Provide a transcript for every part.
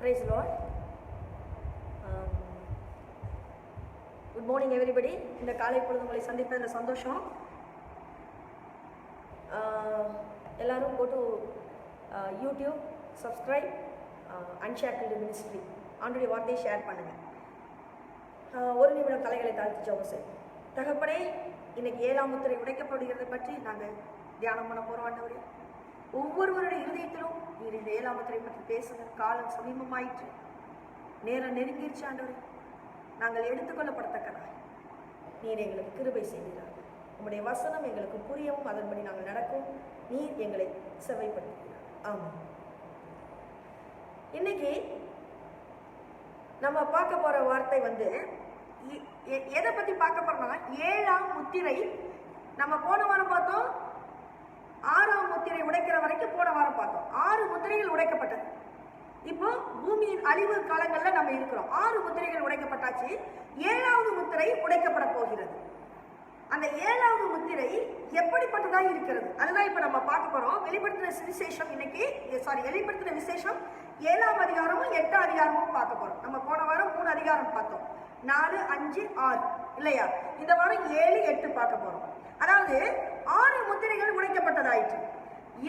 Praise the Lord. Good morning everybody. இந்த காலை பொழுது உங்களை சந்திப்பதில் சந்தோஷம். எல்லாரும் go to YouTube, subscribe, Unshackled Ministry. ஆண்டவருடைய வார்த்தையை ஷேர் பண்ணுங்க. ஒரு நிமிடம் தலைகளை தாழ்த்தி ஜெபம் செய்வோம். தகப்பனே, இன்னைக்கு 7ஆம் முத்திரை உடைக்கப்படுகிறதை பற்றி நாங்கள் தியானம் பண்ண போறோம். ஆண்டவரே, ஒவ்வொருவருடைய இருதயத்திலும் நீர் இந்த 7ஆம் முத்திரை பற்றி பேசுங்க. காலம் சமீபமாயிற்று, நேரம் நெருங்கிருச்சு. ஆண்டவரே, நாங்கள் எடுத்துக்கொள்ளப்படத்தக்கதா நீர் எங்களுக்கு கிருபை செய்கிறார். உம்முடைய வசனம் எங்களுக்கு புரியவும் அதன்படி நாங்கள் நடக்கும் நீர் எங்களை செவைப்படுத்துகிறார். ஆமாம். இன்னைக்கு நம்ம பார்க்க போற வார்த்தை எதை பத்தி பார்க்க போறோம்னா 7ஆம் முத்திரை. நம்ம போன வாரம் பார்த்தோம், 6ஆம் முத்திரை உடைக்கிற வரைக்கும் போன வாரம் பார்த்தோம். 6 முத்திரைகள் உடைக்கப்பட்டது. இப்போ பூமியின் அழிவு காலங்கள்ல நம்ம இருக்கிறோம். 6 முத்திரைகள் உடைக்கப்பட்டாச்சு. 7ஆவது முத்திரை உடைக்கப்பட போகிறது. அந்த 7ஆவது முத்திரை எப்படிப்பட்டதா இருக்கிறது அதுதான் இப்ப நம்ம பார்க்க போறோம். வெளிப்படுத்தின விசேஷம் வெளிப்படுத்தின விசேஷம் 7ஆம் அதிகாரமும் 8ஆம் அதிகாரமும் பார்க்க போறோம். நம்ம போன வாரம் 3 அதிகாரம் பார்த்தோம், 4, 5, 6 இல்லையா? இந்த வாரம் 7, 8 பார்க்க போறோம். அதாவது 6 முத்திரைகள் உடைக்கப்பட்டதாயிற்று.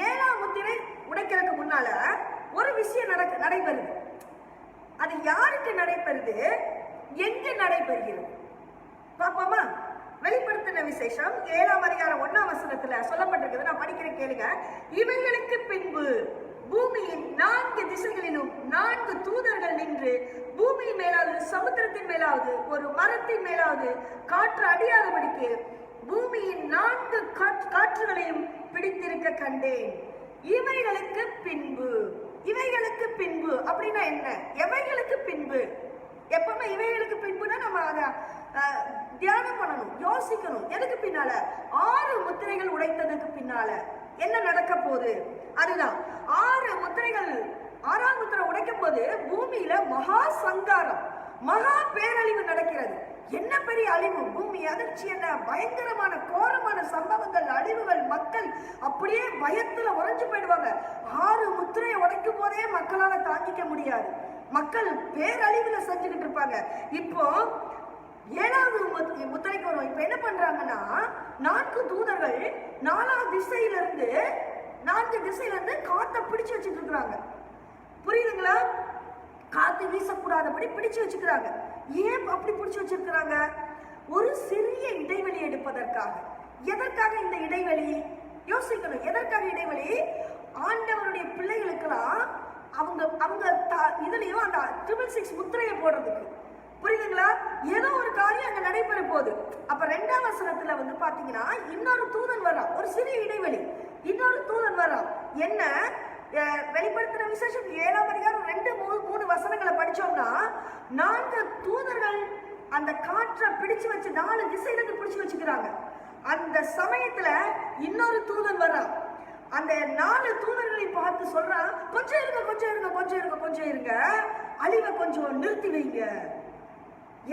7ஆம் முத்திரை உடைக்கிறதுக்கு முன்னால ஒரு விஷயம் நடைபெறுது. அது யாருக்கு நடைபெறுது, எங்க நடைபெறுகிறது பாப்போமா? வெளிப்படுத்தின விசேஷம் 7ஆம் அதிகாரம் 1ஆம் வசனத்துல சொல்லப்பட்டிருக்கிறது. நான் படிக்கிறேன், கேளுங்க. இவைகளுக்கு பின்பு பூமியின் 4 திசைகளிலும் 4 தூதர்கள் நின்று பூமியின் மேலாவது சமுத்திரத்தின் மேலாவது ஒரு மரத்தின் மேலாவது காற்று அடியாதபடிக்கு பூமியின் 4 காற்றுகளையும் பிடித்திருக்க கண்டேன். இவைகளுக்கு பின்பு, இவைகளுக்கு பின்பு அப்படின்னா என்ன? எவைகளுக்கு பின்பு? எப்பவுமே இவைகளுக்கு பின்புனா நம்ம அதை தியானம் பண்ணணும், யோசிக்கணும். எதுக்கு பின்னால? 6 முத்திரைகள் உடைத்ததுக்கு பின்னால என்ன நடக்க போகுது அதுதான். 6 முத்திரைகள், 6ஆம் முத்திரை உடைக்கும் போது பூமியில மகா சங்காரம், மகா பேரழிவு நடக்கிறது. என்ன பெரிய அழிவு! பூமி அதிர்ச்சி, என்ன பயங்கரமான கோரமான சம்பவங்கள், அழிவுகள். மக்கள் அப்படியே பயத்துல உறைஞ்சு போயிடுவாங்க. 6 முத்திரையை உடைக்கும் போதே மக்களால தாங்கிக்க முடியாது. மக்கள் பேரழிவுல செஞ்சுக்கிட்டு இருப்பாங்க. இப்போ 7ஆவது முத்திரைக்கு வரும். இப்ப என்ன பண்றாங்கன்னா 4 தூதர்கள் 4 திசையில இருந்து காத்தை பிடிச்சு வச்சுட்டு இருக்கிறாங்க. புரியுதுங்களா? காத்து வீசக்கூடாதபடி பிடிச்சு வச்சுக்கிறாங்க. ஏன் அப்படி பிடிச்சு வச்சிருக்கிறாங்க? ஒரு சிறிய இடைவெளி எடுப்பதற்காக. எதற்காக இந்த இடைவெளி? யோசிக்கணும். எதற்காக இடைவெளி? ஆண்டவருடைய பிள்ளைகளுக்கெல்லாம் அவங்க இதுலயும் அந்த 666 முத்திரையை போடுறதுக்கு. புரியுதுங்களா? ஏதோ ஒரு காரியம் அங்க நடைபெற போகுது. அப்ப 2ஆம் வசனத்துல பாத்தீங்கன்னா இன்னொரு தூதன் வரான். ஒரு சிறிய இடைவெளி, இன்னொரு தூதன் வரான். என்ன? வெளிப்படுத்தின விசேஷம் 7ஆம் அதிகாரம் 2, 3 வசனங்களை படிச்சோம்னா 4 தூதர்கள் அந்த காற்றை பிடிச்சு வச்சு 4 திசையில இருந்து பிடிச்சு வச்சுக்கிறாங்க. அந்த சமயத்துல இன்னொரு தூதன் வரான். அந்த 4 தூதர்களை பார்த்து சொல்றான், கொஞ்சம் இருங்க, அழிவை கொஞ்சம் நிறுத்தி வைங்க,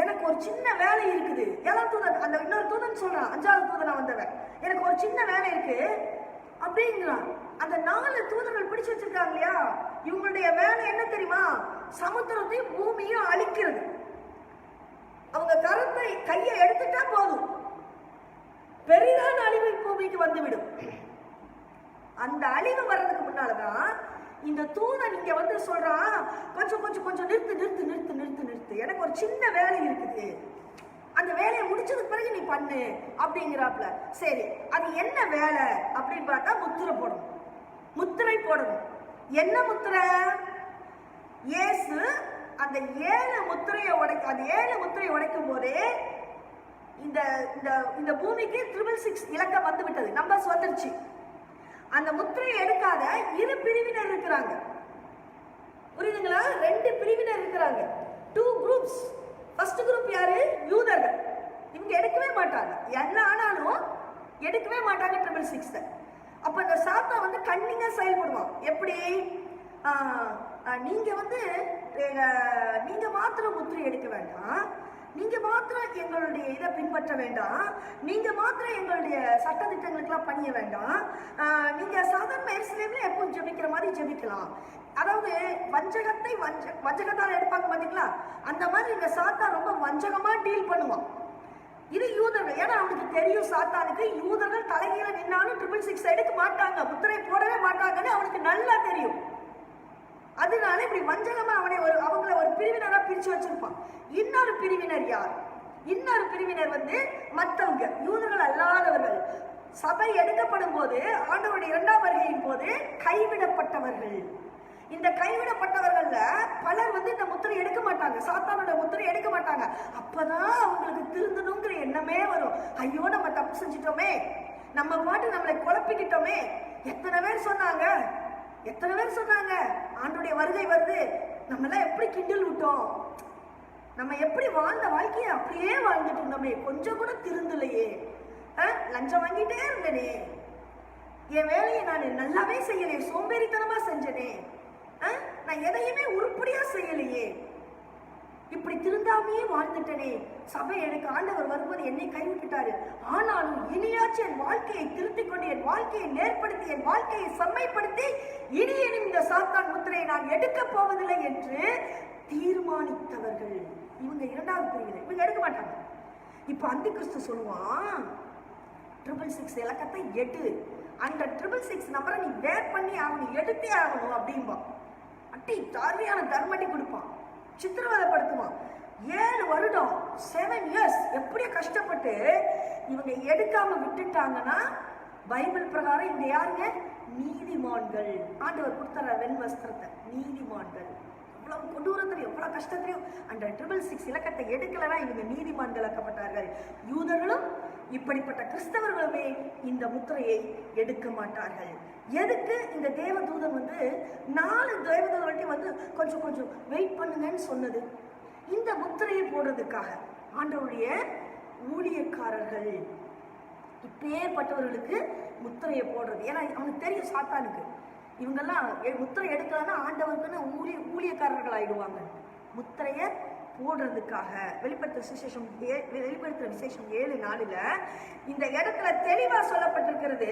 எனக்கு ஒரு சின்ன வேலை இருக்குது. 7ஆம் தூதன், அந்த இன்னொரு தூதன் சொல்றான், 5ஆவது தூதனா வந்தவன், எனக்கு ஒரு சின்ன வேலை இருக்கு அப்படிங்கிறான். அந்த 4 தூதர்கள் பிடிச்சு வச்சிருக்காங்க இல்லையா, இவங்களுடைய வேலை என்ன தெரியுமா? சமுத்திரத்தையும் பூமியும் அழிக்கிறது. அவங்க கையை எடுத்துட்டா போதும், பெரிதான அழிவு பூமிக்கு வந்துவிடும். அந்த அழிவு வர்றதுக்கு முன்னாலதான் இந்த தூதன் இங்க சொல்றான், கொஞ்சம் நிறுத்து, எனக்கு ஒரு சின்ன வேலை இருக்குது, அந்த வேலையை முடிச்சதுக்கு பிறகு நீ பண்ணு அப்படிங்கிறாப்ல. சரி, அது என்ன வேலை அப்படின்னு பார்த்தா முத்திரை போடணும். என்ன முத்திரை? இயேசு அந்த 7 முத்திரையை உடைக்கும் போதே இந்த பூமிக்கு 666 இலக்கம் வந்து விட்டது, நம்பர்ஸ் வந்துருச்சு. அந்த முத்திரையை எடுக்காத 2 பிரிவினர் இருக்கிறாங்க. புரியுதுங்களா? 2 பிரிவினர் இருக்கிறாங்க. 2 groups. ஃபர்ஸ்ட் குரூப் யாரு? யூதர்கள். இவங்க எடுக்கவே மாட்டாங்க, என்ன ஆனாலும் எடுக்கவே மாட்டாங்க 666. அப்ப இந்த சாத்தான் கண்ணிங்கா செயல்படுவான். எப்படி? நீங்க மாத்திரம் முத்திரை எடுக்க வேண்டாம், நீங்க மாத்திரம் எங்களுடைய இதை பின்பற்ற வேண்டாம், நீங்க மாத்திரம் எங்களுடைய சட்ட திட்டங்களுக்கெல்லாம் பணிய வேண்டாம். நீங்க சாதாரண எருசலேம்ல எப்பவும் ஜெபிக்கிற மாதிரி ஜெபிக்கலாம். அதாவது வஞ்சகத்தால் எடுப்பாங்க பாத்தீங்களா, அந்த மாதிரி இந்த சாத்தான் ரொம்ப வஞ்சகமா டீல் பண்ணுவான். இது யூதர்கள், ஏன்னா அவனுக்கு தெரியும் சாத்தானுக்கு யூதர்கள் தலைகீழ நின்னாலும் 666 எடுக்க மாட்டாங்க, முத்திரை போடவே மாட்டாங்கன்னு அவனுக்கு நல்லா தெரியும். அதனால இப்படி வஞ்சகமா அவங்கள ஒரு பிரிவினரா பிரிச்சு வச்சிருப்பான். இன்னொரு பிரிவினர் யார்? இன்னொரு பிரிவினர் மற்றவங்க, யூதர்கள் அல்லாதவர்கள். சபை எடுக்கப்படும் போது, ஆண்டவருடைய 2ஆம் வருகையின் போது கைவிடப்பட்டவர்கள். இந்த கைவிடப்பட்டவர்கள்ல பலர் இந்த முத்திரை எடுக்க மாட்டாங்க, சாத்தானோட முத்திரை எடுக்க மாட்டாங்க. அப்பதான் அவங்களுக்கு திருந்தணுங்கிற எண்ணமே வரும். ஐயோ, நம்ம தப்பு செஞ்சிட்டோமே, நம்ம பாட்டு நம்மளை குழப்பிக்கிட்டோமே. எத்தனை பேர் சொன்னாங்க ஆண்டோடைய வருகை வருது, நம்ம எல்லாம் எப்படி கிண்டல் விட்டோம், நம்ம எப்படி வாழ்ந்த வாழ்க்கையை அப்படியே வாழ்ந்துட்டு இருந்தோமே, கொஞ்சம் கூட திருந்தலையே, லஞ்சம் வாங்கிட்டே இருந்தனே, என் வேலையை நான் நல்லாவே செய்யலையே, சோம்பேறித்தனமா செஞ்சனே, நான் எதையுமே உருப்படியா செய்யலையே, இப்படி திருந்தாமையே வாழ்ந்துட்டனே, சபை எனக்கு ஆண்டவர் வரும்போது என்னை கைவிட்டுட்டாரு, ஆனாலும் இனியாச்சும் என் வாழ்க்கையை திருத்திக் கொண்டு என் வாழ்க்கையை நேர்படுத்தி என் வாழ்க்கையை செம்மைப்படுத்தி இனியேனும் இந்த சாத்தான் முத்திரையை நான் எடுக்க போவதில்லை என்று தீர்மானித்தவர்கள். இவங்க 2வது பிரிவினர், இவங்க எடுக்க மாட்டாங்க. இப்ப அந்தி கிறிஸ்து சொல்லுவான், 666 இலக்கத்தை எடு, அந்த 666 நம்பரை நீ வேர் பண்ணி ஆகணும், எடுத்தே ஆகணும் அப்படின்பான். அட்டி தாரியான தர்மடி கொடுப்பான், சித்திரவதைப்படுத்துவான். 7 வருடம் 7 years எப்படியோ கஷ்டப்பட்டு இவங்க எடுக்காம விட்டுட்டாங்கன்னா, பைபிள் பிரகாரம் இவங்க யாருங்க? நீதிமான்கள். ஆண்டவர் கொடுத்தார வெண்வஸ்திரத்தை, நீதிமான்கள். எவ்வளவு கொடூரத்திலையும் எவ்வளவு கஷ்டத்திலையும் அந்த 666 இலக்கத்தை எடுக்கலன்னா இவங்க நீதிமான்கள் ஆக்கப்பட்டார்கள். யூதர்களும் இப்படிப்பட்ட கிறிஸ்தவர்களுமே இந்த முத்திரையை எடுக்க மாட்டார்கள். எதுக்கு இந்த தேவதூதன் 4 தேவதூதர்கள்ட்ட கொஞ்சம் கொஞ்சம் வெயிட் பண்ணுங்கன்னு சொன்னது? இந்த முத்திரையை போடுறதுக்காக. ஆண்டவருடைய ஊழியக்காரர்கள் இப்பேற்பட்டவர்களுக்கு முத்திரையை போடுறது. ஏன்னா அவனுக்கு தெரியும் சாத்தானுக்கு இவங்கெல்லாம் முத்திரை எடுக்கலன்னா ஆண்டவருக்குன்னு ஊழியக்காரர்கள் ஆயிடுவாங்க. முத்திரையை போடுறதுக்காக வெளிப்படுத்துற விசேஷம் 7:4 இந்த இடத்துல தெளிவா சொல்லப்பட்டிருக்கிறது.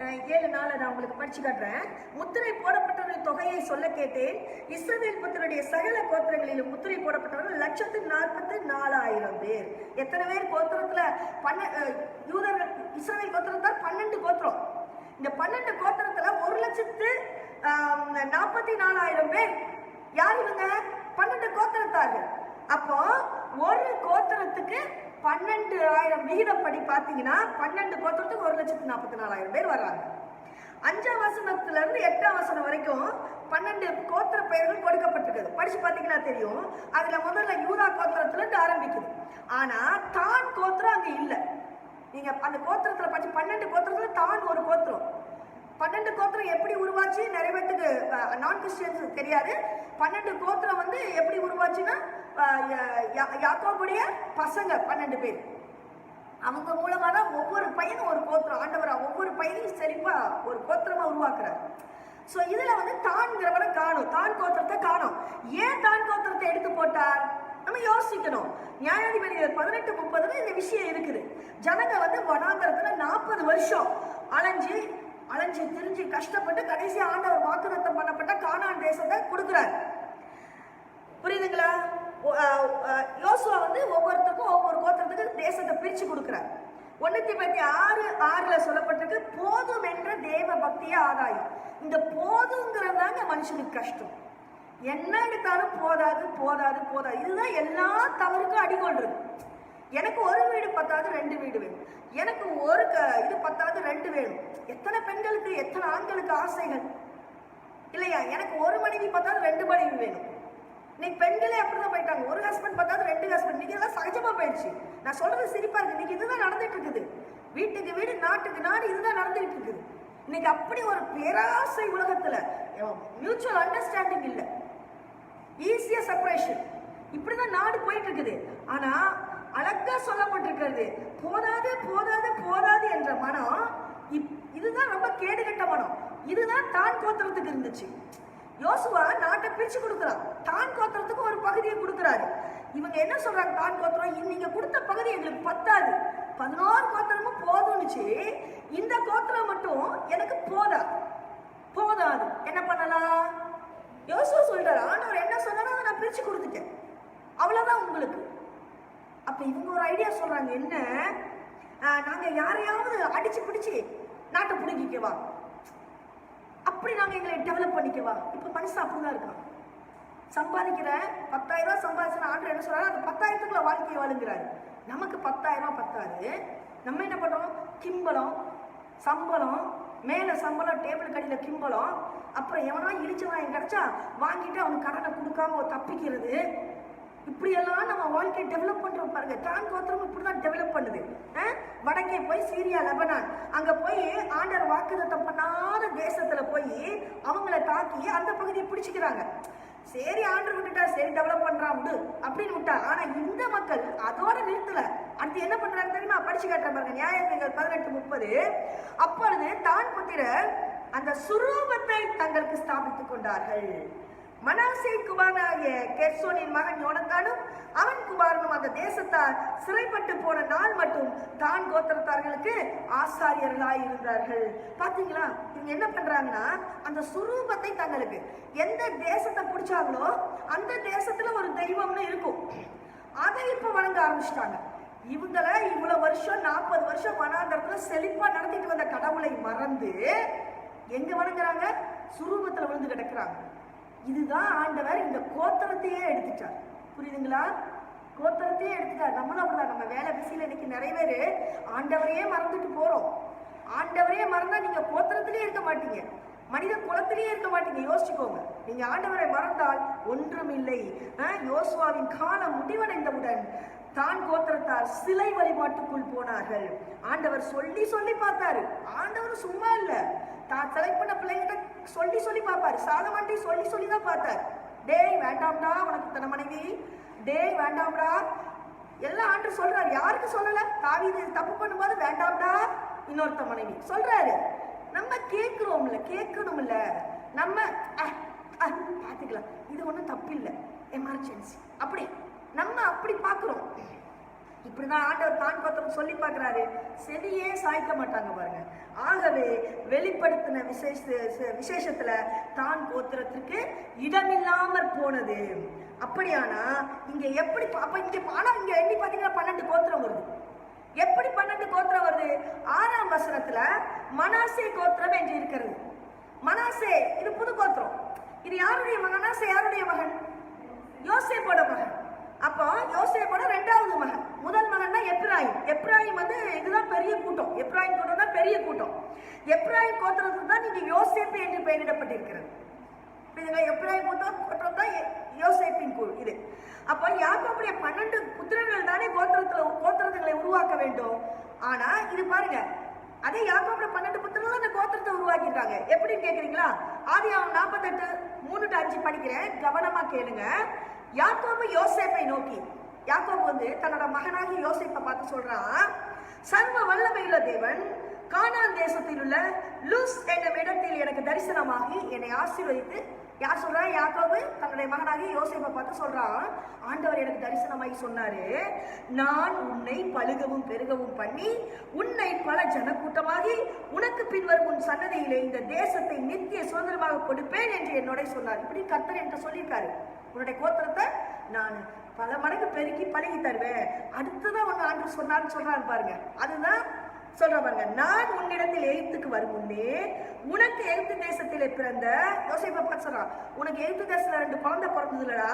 7:4 நான் உங்களுக்கு படிச்சு காட்டுறேன். முத்திரை போடப்பட்டவர்கள் தொகையை சொல்ல கேட்டேன். இஸ்ரவேல் புத்திரருடைய சகல கோத்திரங்களிலும் முத்திரை போடப்பட்டவர்கள் 1,44,000 பேர். எத்தனை பேர் கோத்திரத்துல? யூதர்கள் இஸ்ரவேல் கோத்திரத்தால் 12 கோத்திரம். இந்த 12 கோத்திரத்துல 1,44,000 பேர். யார் இவங்க? 12 கோத்திரத்தார்கள். அப்போ ஒரு கோத்திரத்துக்கு 12,000 விகிதப்படி பாத்தீங்கன்னா 12 கோத்திரத்துக்கு 1,44,000 பேர் வர்றாங்க. 5ஆம் வசனத்துல இருந்து 8ஆம் வசனம் வரைக்கும் 12 கோத்திர பெயர்கள் கொடுக்கப்பட்டிருக்குது. படிச்சு பாத்தீங்கன்னா தெரியும். அதுல முதல்ல யூதா கோத்திரத்துல இருந்து ஆரம்பிக்குது. ஆனா தான் கோத்திரம் அங்க இல்ல. நீங்க அந்த கோத்திரத்துல படிச்சு 12 கோத்திரத்துல தான் ஒரு கோத்திரம். 12 கோத்திரம் எப்படி உருவாச்சு நிறைய பேருக்கு நான் கிறிஸ்டியன்ஸ் தெரியாது. 12 கோத்திரம் எப்படி உருவாச்சுன்னா யாக்கோபுடைய பசங்க 12 பேர், அவங்க மூலமா தான் ஒவ்வொரு பையனும் ஒரு கோத்திரம். ஆண்டவரா ஒவ்வொரு பையனையும் செழிப்பா ஒரு கோத்திரமா உருவாக்குறாரு. சோ இதுல தான்கிறவரை காணும், தான் கோத்திரத்தை காணும். ஏன் தான் கோத்திரத்தை எடுத்து போட்டார்? நம்ம யோசிக்கணும். நியாயாதிபதிகள் 18:30 இந்த விஷயம் இருக்குது. ஜனங்க வனாந்தரத்துல 40 வருஷம் அலைஞ்சு திரிஞ்சு கஷ்டப்பட்டு கடைசி ஆண்டவர் வாக்குத்தத்தம் பண்ணப்பட்ட கானான் தேசத்தை கொடுக்கிறார். புரியுதுங்களா? யோசுவா ஒவ்வொருத்தருக்கும் ஒவ்வொரு கோத்திரத்துக்கு தேசத்தை பிரிச்சு கொடுக்கிறார். 1 தீமோத்தேயு 6:6 சொல்லப்பட்டிருக்கு, போதும் என்ற தேவ பக்திய ஆதாயம். இந்த போதுங்கிறதாங்க மனுஷனுக்கு கஷ்டம். என்ன எடுத்தாலும் போதாது போதாது போதாது, இதுதான் எல்லா தவறுக்கும் அடிகொள்றது. எனக்கு ஒரு வீடு பத்தாது 2 வீடு வேணும், எனக்கு ஒரு இது பத்தாது 2 வேணும். எத்தனை பெண்களுக்கு எத்தனை ஆண்களுக்கு ஆசைகள் இல்லையா? எனக்கு ஒரு மனைவி பத்தாது 2 மனைவி வேணும். இன்னைக்கு பெண்களே அப்படிதான் போயிட்டாங்க. ஒரு ஹஸ்பண்ட் பத்தாது 2 ஹஸ்பண்ட். இன்னைக்கு எல்லாம் சகஜமா போயிடுச்சு. நான் சொல்றது சிரிப்பா இருக்கு. இன்னைக்கு இதுதான் நடந்துட்டு இருக்குது. வீட்டுக்கு வீடு நாட்டுக்கு நாடு இதுதான் நடந்துட்டு இருக்குது. இன்னைக்கு அப்படி ஒரு பேராசை உலகத்துல மியூச்சுவல் அண்டர்ஸ்டாண்டிங் இல்ல, ஈஸியா செப்பரேஷன், இப்படிதான் நாடு போயிட்டு இருக்குது. ஆனா அழகா சொல்லப்பட்டிருக்கிறது, போதாது போதாது போதாது என்ற மனம். இதுதான் ரொம்ப கேடுகட்ட மனம். இதுதான் தான் கோத்திரத்துக்கு இருந்துச்சு. யோசுவா நாட்டை பிரிச்சு கொடுக்கிறான். தான் கோத்திரத்துக்கு ஒரு பகுதியை கொடுக்கிறாரு. இவங்க என்ன சொல்றாங்க? தான் கோத்திரம் நீங்க கொடுத்த பகுதி எங்களுக்கு பத்தாது, 11 கோத்திரமும் போதும்னு யோசிச்சு இந்த கோத்திரம் மட்டும் எனக்கு போதாது, என்ன பண்ணலாம்? யோசுவா சொல்றாரு, ஆண்டவர் என்ன சொன்னாலும் அதை நான் பிரிச்சு கொடுத்துட்டேன், அவ்வளவுதான் உங்களுக்கு. அப்ப இவங்க ஒரு ஐடியா சொல்றாங்க, என்ன, நாங்க யாரையாவது அடிச்சு பிடிச்சு நாட்டை பிடிக்கவா, அப்படி நாங்க எங்களை டெவலப் பண்ணிக்கவா? இப்ப மனுஷன் அப்படிதான் இருக்கான். சம்பாதிக்கிற 10,000 ரூபாய் சம்பாதிச்சு ஆண்டு என்ன சொல்றாரு, அந்த 10,000க்குள்ள வாழ்க்கையை வாழுங்கிறாரு. நமக்கு 10,000 ரூபாய் பத்தாது. நம்ம என்ன பண்றோம்? கிம்பளம், சம்பளம், மேல சம்பளம், டேபிள் கடியில கிம்பளம், அப்புறம் எவனா இழிச்சவன் கிடைச்சா வாங்கிட்டு அவனுக்கு கடனை கொடுக்காம தப்பிக்கிறது. இப்படியெல்லாம் நம்ம வாழ்க்கையை டெவலப் பண்றோம் பாருங்க. தான் கோத்திரம் இப்படிதான் டெவலப் பண்ணுது. வடக்கே போய் சீரியா, லெபனான், அங்க போய் ஆண்டவர் வாக்குத்தத்தம் பண்ணாத தேசத்துல போய் அவங்கள தாக்கி அந்த பகுதியை பிடிச்சிக்கிறாங்க. சரி, ஆண்டவர் விட்டுட்டா, சரி டெவலப் பண்றான் அப்படின்னு விட்டா. ஆனா இந்த மக்கள் அதோட நிறுத்தல. அடுத்து என்ன பண்றாங்க தெரியுமா? படிச்சு காட்டுற பாருங்க, நியாயாதிபதிகள் 18:30. அப்பொழுது தான் புத்திரர் அந்த சுரூபத்தை தங்களுக்கு ஸ்தாபித்துக் கொண்டார்கள். மனாசே குமாரனாகிய கெர்சோனின் மகன் யோனத்தானும் அவன் குமாரனும் அந்த தேசத்தார் சிறைப்பட்டு போன நாள் மட்டும் தான் கோத்திரத்தார்களுக்கு ஆசாரியர்களாய் இருந்தார்கள். பாத்தீங்களா, இவங்க என்ன பண்றாங்கன்னா, அந்த சுரூபத்தை தங்களுக்கு எந்த தேசத்தை பிடிச்சாங்களோ அந்த தேசத்துல ஒரு தெய்வம்னு இருக்கும், அதை இப்ப வணங்க ஆரம்பிச்சிட்டாங்க. இவங்கள இவ்வளவு வருஷம் 40 வருஷம் வனாந்தரத்துல செழிப்பா நடத்திட்டு வந்த கடவுளை மறந்து எங்க வணங்குறாங்க? சுரூபத்துல விழுந்து கிடக்குறாங்க. இதுதான் ஆண்டவர் இந்த கோத்திரத்தையே எடுத்துட்டார். புரியுதுங்களா? கோத்திரத்தையே எடுத்துட்டார். நம்மளும் அப்படிதான். நம்ம வேலை பிசியில இன்னைக்கு நிறைய பேரு ஆண்டவரையே மறந்துட்டு போறோம். ஆண்டவரையே மறந்தா நீங்க கோத்திரத்திலேயே இருக்க மாட்டீங்க, மனித குலத்திலேயே இருக்க மாட்டீங்க. யோசிச்சுக்கோங்க. நீங்க ஆண்டவரை மறந்தால் ஒன்றும் இல்லை. யோசுவாவின் காலம் முடிவடைந்தவுடன் தான் கோத்திரத்தார் சிலை வழிபாட்டுக்குள் போனார்கள். ஆண்டவர் சொல்லி சொல்லி பார்த்தாரு. ஆண்டவர் சும்மா இல்ல, தான் செலக்ட் பண்ண பிள்ளைங்கிட்ட சொல்லி பார்ப்பாரு. சாலமன்டி சொல்லி தான் பார்த்தாரு. டேய் வேண்டாம்டா உனக்கு தன மனைவி, டேய் வேண்டாம்டா எல்லாம் ஆண்டு சொல்றாரு. யாருக்கு சொல்லல? தாவீது தப்பு பண்ணும்போது வேண்டாம்டா இன்னொருத்த மனைவி சொல்றாரு. நம்ம கேட்கணும்ல, நம்ம பாத்துக்கலாம், இது ஒண்ணும் தப்பு இல்லை, எமர்ஜென்சி, அப்படி நம்ம அப்படி பாக்குறோம். இப்படிதான் ஆண்டவர் தான் கோத்திரம் சொல்லி பார்க்கிறாரு. செவியே சாய்க்க மாட்டாங்க பாருங்க. ஆகவே வெளிப்படுத்தின விசேஷத்துல தான் கோத்திரத்திற்கு இடமில்லாமற் போனது. அப்படியானா இங்க எப்படி? அப்ப இங்க ஆனா இங்க எண்ணி பாத்தீங்கன்னா 12 கோத்திரம் வருது. எப்படி 12 கோத்திரம் வருது? 6ஆம் வசனத்துல மனாசே கோத்திரம் என்று இருக்கிறது. மனாசே இது புது கோத்திரம். இது யாருடைய மகன்? மனாசே யாருடைய மகன்? யோசேப்போட மகன். அப்போ யோசேப்போட 2வது மகன். முதல் மகன் தான் எப்ராயிம். எப்ராயிம் வந்து இதுதான் பெரிய கூட்டம். எப்ராயிம் கூட்டம் தான் பெரிய கூட்டம். எப்ராயிம் கோத்திரத்துக்கு தான் நீங்க யோசேப்பு என்று பெயரிடப்பட்டிருக்கிறது. எப்ராயிம் கோத்திரம் தான் யோசேப்பின் இது. அப்ப யாக்கோபுடைய 12 புத்திரர்கள் தானே கோத்திரங்களை உருவாக்க வேண்டும். ஆனா இது பாருங்க, அதே யாக்கோபுடைய 12 புத்திரர்கள் அந்த கோத்திரத்தை உருவாக்கியிருக்காங்க. எப்படின்னு கேக்குறீங்களா? ஆதியாகமம் 48:3-5 படிக்கிறேன், கவனமா கேளுங்க. யாக்கோபு யோசேப்பை நோக்கி, யாக்கோபு வந்து தன்னோட மகனாகி யோசேப்பை பார்த்து சொல்றான், சர்வ வல்லமையுள்ள தேவன் கானான் தேசத்தில் உள்ள லூஸ் என்னும் இடத்தில் எனக்கு தரிசனமாகி என்னை ஆசீர்வதித்து. யார் சொல்றா? யாக்கோபு தன்னுடைய மகனாகி யோசேப்பை பார்த்து சொல்றான், ஆண்டவர் எனக்கு தரிசனமாகி சொன்னாரு, நான் உன்னை பலுகவும் பெருகவும் பண்ணி உன்னை பல ஜனக்கூட்டமாகி உனக்கு பின்வரும் உன் சன்னதியிலே இந்த தேசத்தை நித்திய சுதந்திரமாக கொடுப்பேன் என்று என்னோட சொன்னார். இப்படி கர்த்தர் என்று சொல்லியிருக்காரு. உன்னுடைய கோத்திரத்தை நான் பல மடங்கு பெருக்கி பழகி தருவேன். அடுத்ததான் ஒன்னு ஆண்டு சொன்னான்னு சொல்றாரு பாருங்க. அதுதான் சொல்ற பாருங்க, நான் உன்னிடத்தில் எகிப்துக்கு வரும் முன்னே உனக்கு எகிப்து தேசத்திலே பிறந்த யோசேப்பை பார்த்து சொல்றான், உனக்கு எகிப்து தேசத்துல 2 குழந்தை பிறந்ததுலடா,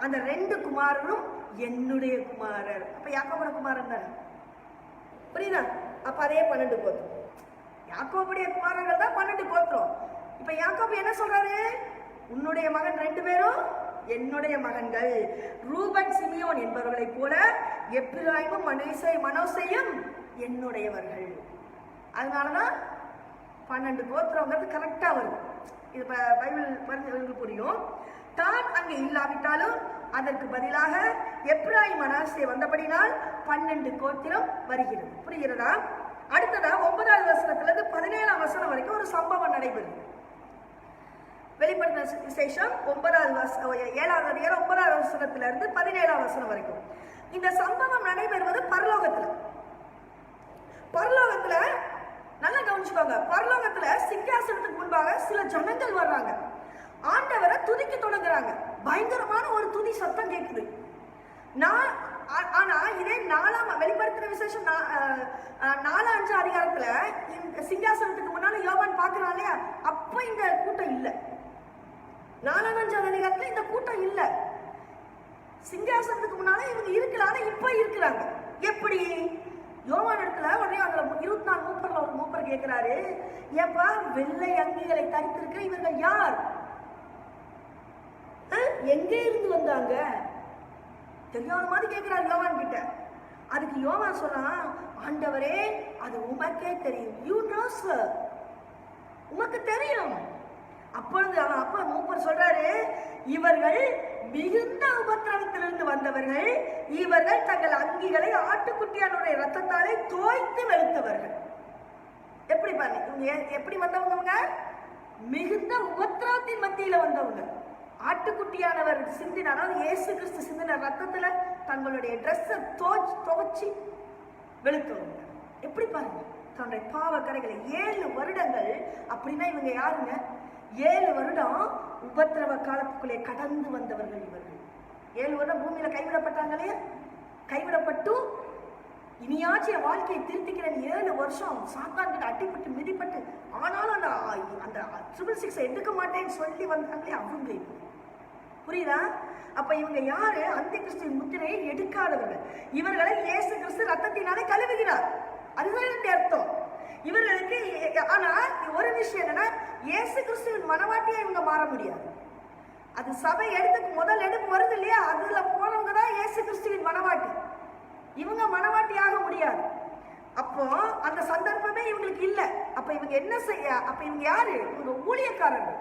அந்த 2 குமாரனும் என்னுடைய குமாரர். அப்ப யாக்கோபோட குமாரன் தானே, புரியுதா? அப்ப அதே 12 கோத்திரம். யாக்கோபுடைய குமாரர்கள் தான் 12 கோத்திரம். இப்ப யாக்கோபு என்ன சொல்றாரு? உன்னுடைய மகன் 2 பேரும் என்னுடைய மகன்கள். ரூபன் சிமியோன் என்பவர்களை போல எப்ராயிமும் மனோசேயும் என்னுடையவர்கள். அதனாலதான் 12 கோத்திரங்கிறது கரெக்டா வருது. இது பைபிள் புரியும். தான் அங்கே இல்லாவிட்டாலும் அதற்கு பதிலாக எப்ராயிம் மனாசே வந்தபடினால் 12 கோத்திரம் வருகிறது. புரிகிறதா? அடுத்ததா 9வது வசனத்துல இருந்து 17ஆம் வசனம் வரைக்கும் ஒரு சம்பவம் நடைபெறுது. வெளிப்படுத்தின விசேஷம் 7வது அதிகாரம் 9வது வசனத்துல இருந்து 17ஆம் வசனம் வரைக்கும். இந்த சம்பவம் நடைபெறுவது பரலோகத்துல வச்சுக்கோங்க, பரலோகத்துல சிங்காசனத்துக்கு முன்பாக சில ஜனங்கள் வர்றாங்க, ஆண்டவரை துதிக்க தொடங்குறாங்க. பயங்கரமான ஒரு துதி சத்தம் கேட்குது. ஆனா இதே வெளிப்படுத்துற விசேஷம் 4-5 அதிகாரத்துல சிங்காசனத்துக்கு முன்னால யோவான் பாக்குறான் இல்லையா, அப்ப இந்த கூட்டம் இல்ல. 4-5 அதிகாரத்துல இந்த கூட்டம் இல்ல. சிங்காசனத்துக்கு முன்னால இவங்க இருக்கலாம், ஆனா இப்ப இருக்கிறாங்க. எப்படி? யோவான் இடத்துல உடனே அதுல 24 மூப்பர்ல ஒரு மூப்பர் கேட்கிறாரு, ஏப்பா வெள்ளை அங்கிகளை தரித்திருக்கிற இவர்கள் யார்? எங்கே இருந்து வந்தாங்க? தெரியாத மாதிரி கேட்கிறார் யோவான் கிட்ட. அதுக்கு யோவான் சொன்னா, ஆண்டவரே அது உமக்கே தெரியும். யூ நோ சார், உமக்கு தெரியும். அப்பொழுது அப்ப மூப்பர் சொல்றாரு, இவர்கள் மிகுந்த உபத்திரவத்திலிருந்து வந்தவர்கள், இவர்கள் தங்கள் அங்கிகளை ஆட்டுக்குட்டியானுடைய ரத்தத்தாலே தோய்த்து வெளுத்தவர்கள். எப்படி பாருங்க, இவங்க எப்படி வந்தவங்க? மிகுந்த உபத்திரவத்தின் மத்தியில வந்தவங்க. ஆட்டுக்குட்டியானவர் சிந்தின, அதாவது இயேசு கிறிஸ்து சிந்தின ரத்தத்துல தங்களுடைய ட்ரெஸ்ஸை துவைச்சி வெளுத்தவங்க. எப்படி பாருங்க, தன்னுடைய பாவ கரைகளை 7 வருடங்கள். அப்படின்னா இவங்க யாருங்க? 7 வருடம் உபத்திரவ காலத்துக்குள்ளே கடந்து வந்தவர்கள் இவர்கள். 7 வருடம் பூமியில கைவிடப்பட்டாங்களே, கைவிடப்பட்டும் இனியாச்சும் என் வாழ்க்கையை திருத்திக்கிறேன் 7 வருஷம் சாத்தான் கிட்ட அட்டிப்பட்டு மிதிப்பட்டு, ஆனாலும் அந்த 666 எடுக்க மாட்டேன்னு சொல்லி வந்தாங்களே அவங்க. புரியுதா? அப்ப இவங்க யாரு? அந்த கிறிஸ்துவின் முத்திரையை எடுக்காதவர்கள். இவர்களை இயேசு கிறிஸ்து ரத்தத்தினாலே கழுவுகிறார். அதுதான் அர்த்தம் இவர்களுக்கு. ஆனா ஒரு விஷயம் என்னன்னா, இயேசு கிறிஸ்துவின் மனவாட்டியா இவங்க மாற முடியாது. அது சபை முதல் எடுப்பு வருது இல்லையா, அதுல போனவங்க தான் இயேசு கிறிஸ்துவின் மனவாட்டி. இவங்க மனவாட்டி ஆக முடியாது. அப்போ அந்த சந்தர்ப்பமே இவங்களுக்கு இல்ல. அப்ப இவங்க என்ன செய்ய? அப்ப இவங்க யாரு? இவங்க ஊழியக்காரர்கள்,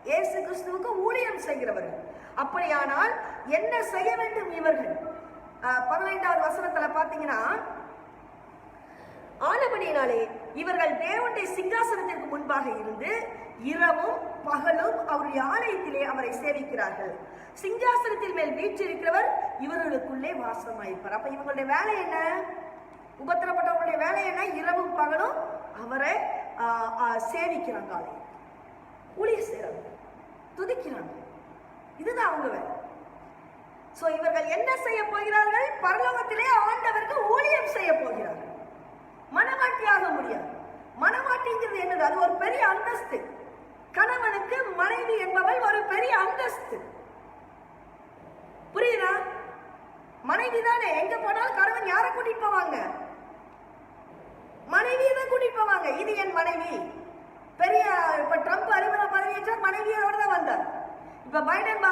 இயேசு கிறிஸ்துவுக்கு ஊழியம் செய்கிறவர்கள். அப்படியானால் என்ன செய்ய வேண்டும் இவர்கள்? 15வது வசனத்துல பாத்தீங்கன்னா, ஆனபடியினாலே இவர்கள் தேவனுடைய சிங்காசனத்திற்கு முன்பாக இருந்து இரவும் பகலும் அவருடைய ஆலயத்திலே அவரை சேவிக்கிறார்கள். சிங்காசனத்தின் மேல் வீற்றிருக்கிறவர் இவர்களுக்குள்ளே வாசமாயிருப்பார். அப்ப இவங்களுடைய வேலை என்ன? உபத்திரப்பட்டவர்களுடைய வேலை என்ன? இரவும் பகலும் அவரை சேவிக்கிறாங்க, ஆலயம் ஊழிய செய்றாங்க, துதிக்கிறாங்க. இதுதான் அவங்க வேலை. சோ இவர்கள் என்ன செய்ய போகிறார்கள்? பரலோகத்திலே ஆண்டவருக்கு ஊழியம் செய்ய போகிறார்கள். மனவாட்டியாக முடியாது. மனவாட்டிங்கிறது என்னது? அது ஒரு பெரிய அந்தஸ்து. கணவனுக்கு மனைவி என்பவள் ஒரு பெரிய அந்தஸ்து. புரியுதா? மனைவி தானே எங்க போனாலும் கணவன் யாரை கூட்டிட்டு போவாங்க? மனைவியை தான் கூட்டிட்டு போவாங்க. இது என் மனைவி. பெரிய இப்ப ட்ரம்ப் அதிபர் பதவியேற்றார், மனைவியோட தான் வந்தார். இப்ப பைடன்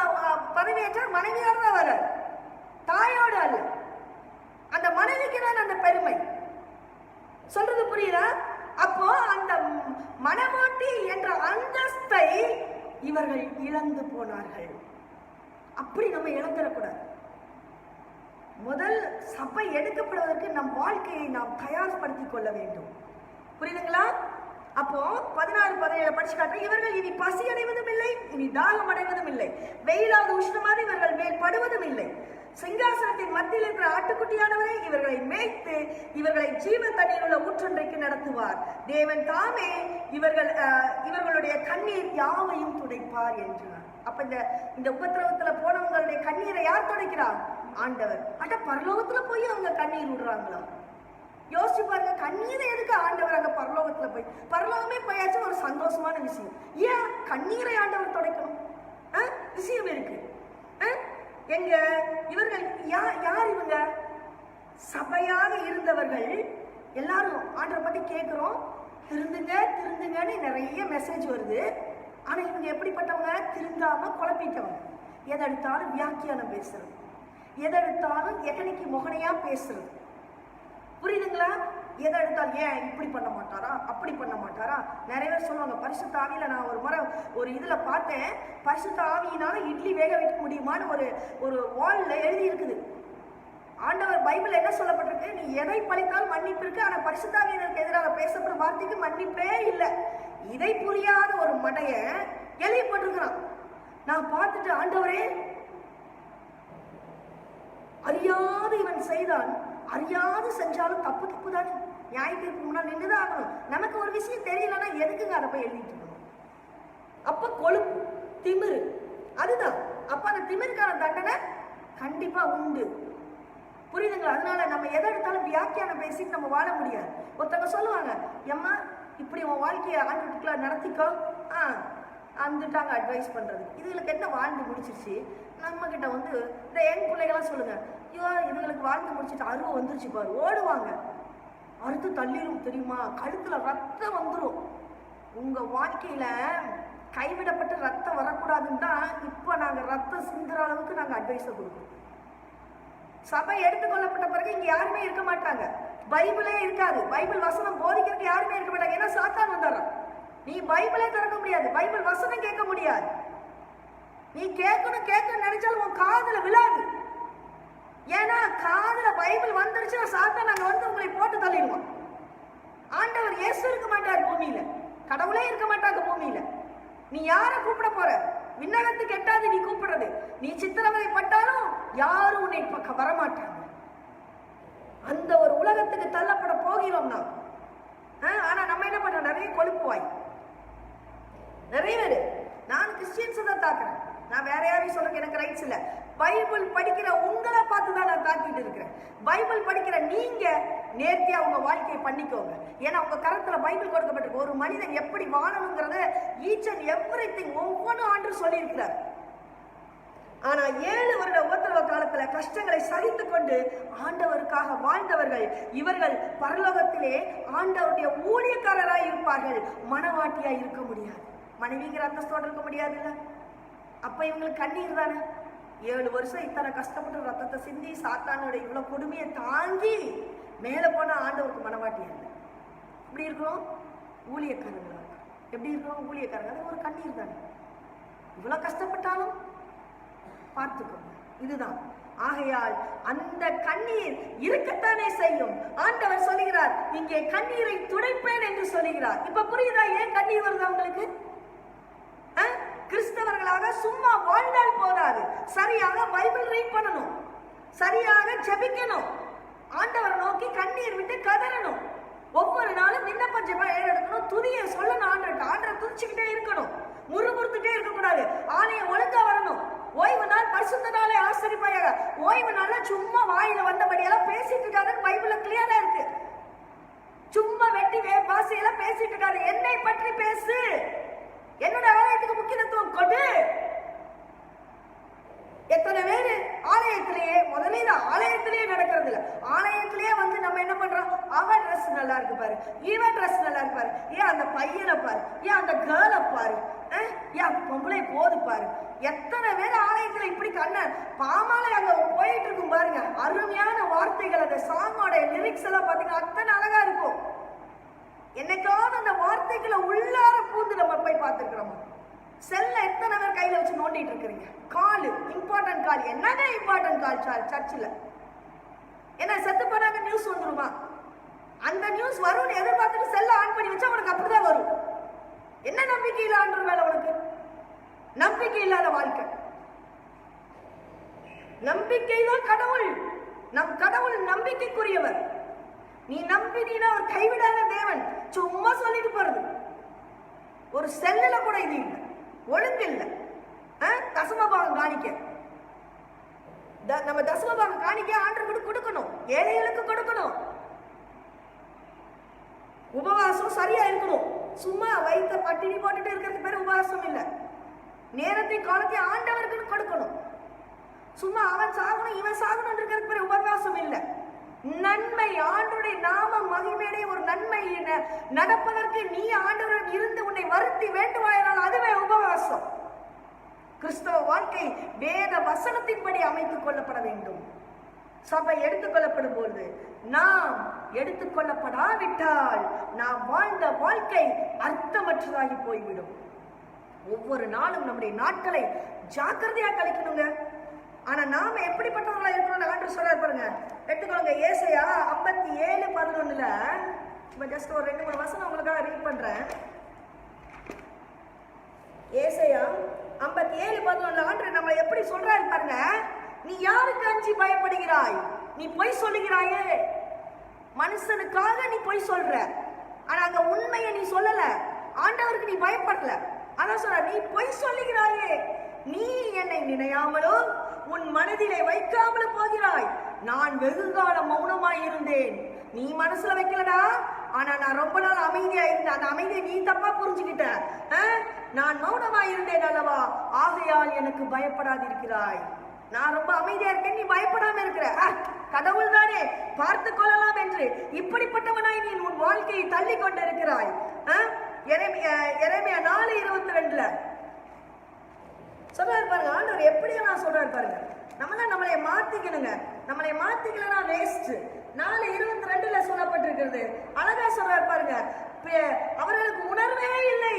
பதவியேற்றார், மனைவியோட தான் வர்றார், தாயோடு அல்ல. அந்த மனைவிக்கு தான் அந்த பெருமை. சொல்றது புரியுதா? அப்போ அந்த மனவாட்டி என்ற அந்தஸ்தை இவர்கள் இழந்து போனார்கள். அப்படி நம்ம இழந்துடக்கூடாது. முதல் சபை எடுக்கப்படுவதற்கு நம் வாழ்க்கையை நாம் தயார்படுத்திக் கொள்ள வேண்டும். புரியுதுங்களா? அப்போ 16-17 படிச்சு காட்டுற, இவர்கள் இனி பசி அடைவதும் இல்லை, இனி தாகம் அடைவதும் இல்லை, வெயிலாவது உஷ்ணமாக இவர்கள் மேல் படுவதும் இல்லை. சிங்காசனத்தின் மத்தியில் இருக்கிற ஆட்டுக்குட்டியானவரை இவர்களை மேய்த்து இவர்களை ஜீவ தண்ணீர் உள்ள ஊற்றொன்றைக்கு நடத்துவார். தேவன் தாமே இவர்களுடைய கண்ணீர் யாவையும் துடைப்பார் என்றார். அப்ப இந்த உபத்திரவத்துல போனவங்களுடைய கண்ணீரை யார் துடைக்கிறார்? ஆண்டவர். அட பரலோகத்துல போய் அவங்க கண்ணீர் விடுறாங்களா? யோசிச்சு பாருங்க, கண்ணீரை எதுக்கு ஆண்டவர் அங்க பரலோகத்துல போய்? பரலோகமே போயாச்சும் ஒரு சந்தோஷமான விஷயம். ஏன் கண்ணீரை ஆண்டவர் துடைக்கணும்? விஷயம் இருக்கு. எங்க இவர்கள் யார்? இவங்க சபையாக இருந்தவர்கள் எல்லாரும் ஆண்டவரை பத்தி கேட்கிறோம், திருந்துங்க திருந்துங்கன்னு நிறைய மெசேஜ் வருது. ஆனா இவங்க எப்படிப்பட்டவங்க? திருந்தாம குழப்பிட்டவங்க. எதெடுத்தாலும் வியாக்கியானம் பேசுறது, எதெடுத்தாலும் எகனைக்கு முகனையா பேசுறது. புரியுதுங்களா? எதை எடுத்தாலும் ஏன் இப்படி பண்ண மாட்டாரா, அப்படி பண்ண மாட்டாரா? நிறைய பேர் சொல்லுவாங்க, பரிசுத்த ஆவியில நான் ஒரு முறை ஒரு இதுல பார்த்தேன், பரிசுத்த ஆவியினால இட்லி வேக வைக்க முடியுமான்னு ஒரு வால்ல எழுதி இருக்குது. ஆண்டவர் பைபிள் என்ன சொல்லப்பட்டிருக்கு? நீ எதை பழித்தால் மன்னிப்பு இருக்கு, ஆனா பரிசுத்த ஆவியினருக்கு எதிராக பேசப்படும் வார்த்தைக்கு மன்னிப்பே இல்லை. இதை புரியாத ஒரு மடைய எழுதி போட்டிருக்கிறான். நான் பார்த்துட்டு, ஆண்டவரே அறியாது இவன் செய்தான், அறியாது செஞ்சாலும் தப்பு தானே, நியாய தீர்ப்பு முன்னாடி நின்றுதான் ஆகணும். நமக்கு ஒரு விஷயம் தெரியலன்னா எதுக்குங்க அதை போய் எழுதிட்டு இருக்கணும்? அப்ப கொழுப்பு, திமிரு, அதுதான். அப்ப அந்த திமிருக்கான தண்டனை கண்டிப்பா உண்டு. புரியுதுங்களா? அதனால நம்ம எதை எடுத்தாலும் வியாக்கியானம் பேசிட்டு நம்ம வாழ முடியாது. ஒருத்தவங்க சொல்லுவாங்க, எம்மா இப்படி உன் வாழ்க்கையை ஆண்டுக்குள்ள நடத்திக்கோ, வந்துட்டாங்க அட்வைஸ் பண்றது. இதுகளுக்கு என்ன வாழ்ந்து முடிச்சிருச்சு. நம்ம கிட்ட வந்து இந்த என் பிள்ளைகளாம் சொல்லுங்க, ஐயோ இதுகளுக்கு வாழ்ந்து முடிச்சுட்டு அருவம் வந்துருச்சு பாரு, ஓடுவாங்க. அறுத்து தள்ளிடும் தெரியுமா, கழுத்துல ரத்தம் வந்துடும். உங்க வாழ்க்கையில கைவிடப்பட்டு ரத்தம் வரக்கூடாதுன்னு தான் இப்ப நாங்க ரத்தம் சிந்துற அளவுக்கு நாங்க அட்வைஸை கொடுக்கணும். சபை எடுத்துக்கொள்ளப்பட்ட பிறகு இங்க யாருமே இருக்க மாட்டாங்க, பைபிளே இருக்காது, பைபிள் வசனம் போதிக்கிறதுக்கு யாருமே இருக்க மாட்டாங்க. ஏன்னா சாத்தான் வந்துடுறான். நீ பைபிளே திறக்க முடியாது, பைபிள் வசனம் கேட்க முடியாது. நீ கேட்கணும் நினைச்சாலும் உன் காதுல விழாது. ஏன்னா காதுல பைபிள் வந்துருச்சுன்னா சாத்தான் நாங்க வந்து உங்களை போட்டு தள்ளிடுவோம். ஆண்டவர் இயேசு இருக்க மாட்டார் பூமியில, கடவுளே இருக்க மாட்டாங்க பூமியில. நீ யார கூப்பிட போற? விண்ணகத்துக்கு எட்டாது நீ கூப்பிடுறது. நீ சித்திரவதை பட்டாலும் யாரும் உன்னை பக்கம் வரமாட்டாங்க. அந்த ஒரு உலகத்துக்கு தள்ளப்பட போகிறோம் நாம். ஆனா நம்ம என்ன பண்றோம்? நிறைய கொழுப்புவாய் நிறைய பேரு. நான் கிறிஸ்டியன்ஸ் தான் தாக்குறேன், நான் வேற யாரையும் சொல்றதுக்கு எனக்கு ரைட்ஸ் இல்ல. பைபிள் படிக்கிற உங்களை பார்த்து தான் நான் தாக்கிட்டு இருக்கிறேன். பைபிள் படிக்கிற நீங்க நேர்த்தியா உங்க வாழ்க்கையை பண்ணிக்கோங்க. ஏன்னா உங்க கரத்துல பைபிள் கொடுக்கப்பட்டிருக்கு. ஒரு மனிதன் எப்படி வாழணுங்கிறத ஈச் அண்ட் எவ்ரிதிங் ஒவ்வொன்றும் ஆண்டு சொல்லி இருக்கிறார். ஆனா 7 வருட உபத்திரவ காலத்துல கஷ்டங்களை சகித்துக் கொண்டு ஆண்டவருக்காக வாழ்ந்தவர்கள் இவர்கள் பரலோகத்திலே ஆண்டவருடைய ஊழியக்காரராய் இருப்பார்கள், மனவாட்டியாய் இருக்க முடியாது. மனைவிங்கிற அந்தஸ்தோடு இருக்க முடியாது இல்ல. அப்ப இவங்களுக்கு கண்ணீர் தானே. 7 வருஷம் இத்தனை கஷ்டப்பட்டு ரத்தத்தை சிந்தி சாத்தானோட இவ்வளவு கொடுமையை தாங்கி மேல போன ஆண்டவருக்கு மனவாட்டியா இல்லை. இப்படி இருக்கிறோம் ஊழியக்காரங்களா, எப்படி இருக்கிறோம் ஊழியக்காரங்க, அது ஒரு கண்ணீர் தானே. இவ்வளவு கஷ்டப்பட்டாலும் பார்த்துக்கோங்க. இதுதான். ஆகையால் அந்த கண்ணீர் இருக்கத்தானே செய்யும். ஆண்டவர் சொல்லுகிறார், இங்கே கண்ணீரை துடைப்பேன் என்று சொல்லுகிறார். இப்ப புரியுதா ஏன் கண்ணீர் வருது உங்களுக்கு? கிறிஸ்தவர்களாக சும்மா வாழ்ந்தால் போதாது, சரியாக பைபிள் ரீட் பண்ணணும், சரியாக ஜெபிக்கணும், ஆண்டவரை நோக்கி கண்ணீர் விட்டு கதறணும். ஒவ்வொரு நாளும் விண்ணப்ப ஜெபம் எடுக்கணும், துதியை சொல்லணும், ஆண்டரை துதிச்சுக்கிட்டே இருக்கணும், முறுமுறுத்துட்டே இருக்கக்கூடாது. ஆலயம் ஒழுங்கா வரணும். ஓய்வு நாள் பரிசுத்த நாளை ஆசரிப்பாயாக. ஓய்வு நாள்ல சும்மா வாயில வந்தபடியெல்லாம் பேசிட்டு இருக்காது, பைபிள்ல கிளியரா இருக்கு. சும்மா வெட்டி வாசியெல்லாம் பேசிட்டு இருக்காது, என்னை பற்றி பேசு, என்னோட ஆலயத்துக்கு முக்கியத்துவம் கொடு. எத்தனை பேரு ஆலயத்திலேயே முதல்ல ஆலயத்திலேயே நடக்கிறது இல்ல. ஆலயத்திலேயே வந்து நம்ம என்ன பண்றோம்? அவன் ட்ரெஸ் நல்லா இருக்கு பாரு, இவன் ட்ரெஸ் நல்லா இருக்கு பாரு, ஏன் அந்த பையனை பாரு, ஏன் அந்த கேர்ளை பாரு, ஏன் பொம்பளை போது பாரு. எத்தனை பேர் ஆலயத்துல இப்படி கண்ண பாமாலை அங்க போயிட்டு இருக்கும் பாருங்க. அருமையான வார்த்தைகள், அந்த சாங்கோட லிரிக்ஸ் எல்லாம் பாத்தீங்கன்னா அத்தனை அழகா இருக்கும். என்னைக்காவது அந்த வார்த்தைகளை உள்ளார பூந்து நம்ம போய் பார்த்துக்கிறோமா? செல்ல எத்தனை பேர் கையில வச்சு நோண்டிட்டு இருக்கிறீங்க? கால் இம்பார்ட்டன்ட் கால். என்னங்க இம்பார்ட்டன்ட் கால் சர்ச்சில்? என்ன செத்து போனாங்க நியூஸ் வந்துருமா? அந்த நியூஸ் வரும்னு எதிர்பார்த்துட்டு செல்ல ஆன் பண்ணி வச்சா உனக்கு அப்படிதான் வரும். என்ன நம்பிக்கை இல்ல ஆண்டு மேல உனக்கு? நம்பிக்கை இல்லாத வாழ்க்கை. நம்பிக்கை தான் கடவுள். நம் கடவுள் நம்பிக்கைக்குரியவர். நீ நம்பினா ஒரு கைவிடாத தேவன். சும்மா சொல்லிட்டு போறது. ஒரு செல்லுல கூட இது இல்லை, ஒழுங்கு இல்லை. தசமபாகம் காணிக்க, நம்ம தசமபாகம் காணிக்க ஆண்டவருக்கு கொடுக்கணும், ஏழைகளுக்கு கொடுக்கணும். உபவாசம் சரியா இருக்கணும். சும்மா வயிற்ற பட்டினி போட்டுட்டு இருக்கிறதுக்கு பேர் உபவாசம் இல்லை. நேரத்தையும் காலத்தையும் ஆண்டவருக்கு கொடுக்கணும். சும்மா அவன் சாகணும் இவன் சாகணும் இருக்கிறதுக்கு பேர் உபவாசம் இல்லை. நன்மை, ஆண்டவருடைய நாம மகிமையுடைய ஒரு நன்மை நடப்பதற்கு நீ ஆண்டவருடன் இருந்து உன்னை வருத்தி வேண்டுமானால் அதுவே உபவாசம். கிறிஸ்தவ வாழ்க்கை வேத வசனத்தின்படி அமைத்துக் கொள்ளப்பட வேண்டும். சபை எடுத்துக்கொள்ளப்படும் போது நாம் எடுத்துக்கொள்ளப்படாவிட்டால் நாம் வாழ்ந்த வாழ்க்கை அர்த்தமற்றதாகி போய்விடும். ஒவ்வொரு நாளும் நம்முடைய நாட்களை ஜாக்கிரதையா கழிக்கணுங்க. ஆனா நாம எப்படிப்பட்டவர்களா இருக்கணும்னு ஆண்டவர் சொல்றாரு பாருங்க. எடுத்துக்கொள்ளுங்க ஏசாயா 57:11. இப்ப ஜஸ்ட் ஒரு 2-3 வசனம் உங்களுக்காக ரீட் பண்றேன். ஏசாயா 57:11 ஆண்டவர் நம்மளை எப்படி சொல்றாரு பாருங்க. நீ யாருக்கு அஞ்சி பயப்படுகிறாய்? நீ பொய் சொல்லுகிறாயே. மனுஷனுக்காக நீ பொய் சொல்ற, ஆனா அங்க உண்மையை நீ சொல்லல. ஆண்டவருக்கு நீ பயப்படல. அதான் சொல்ற, நீ பொய் சொல்லுகிறாயே, நீ என்னை நினையாமலோ உன் மனதிலே வைக்காமலும் போகிறாய். நான் வெகு காலம் மௌனமாய் இருந்தேன். நீ மனசுல வைக்கலடா, ஆனா நான் ரொம்ப நாள் அமைதியா இருந்தேன். அந்த அமைதியை நீ தப்பா புரிஞ்சுக்கிட்ட. நான் மௌனமாய் இருந்தேன் அல்லவா, ஆகையால் எனக்கு பயப்படாதிருக்கிறாய். நான் ரொம்ப அமைதியா இருக்கேன், நீ பயப்படாம இருக்கிற. கடவுள் தானே பார்த்து கொள்ளலாம் என்று இப்படிப்பட்டவனாய் நீ உன் வாழ்க்கையை தள்ளி கொண்டு இருக்கிறாய். எரேமியா 4:22 சொல்றாரு பாருங்க. ஆண்டவர் எப்படியெல்லாம் சொல்றாரு பாருங்க. நம்மளை மாத்திக்கணுங்க. நம்மளை மாத்திக்கலன்னா வேஸ்ட். 4:22 சொல்லப்பட்டிருக்கிறது. அழகா சொல்றாரு பாருங்க. அவர்களுக்கு உணர்வே இல்லை.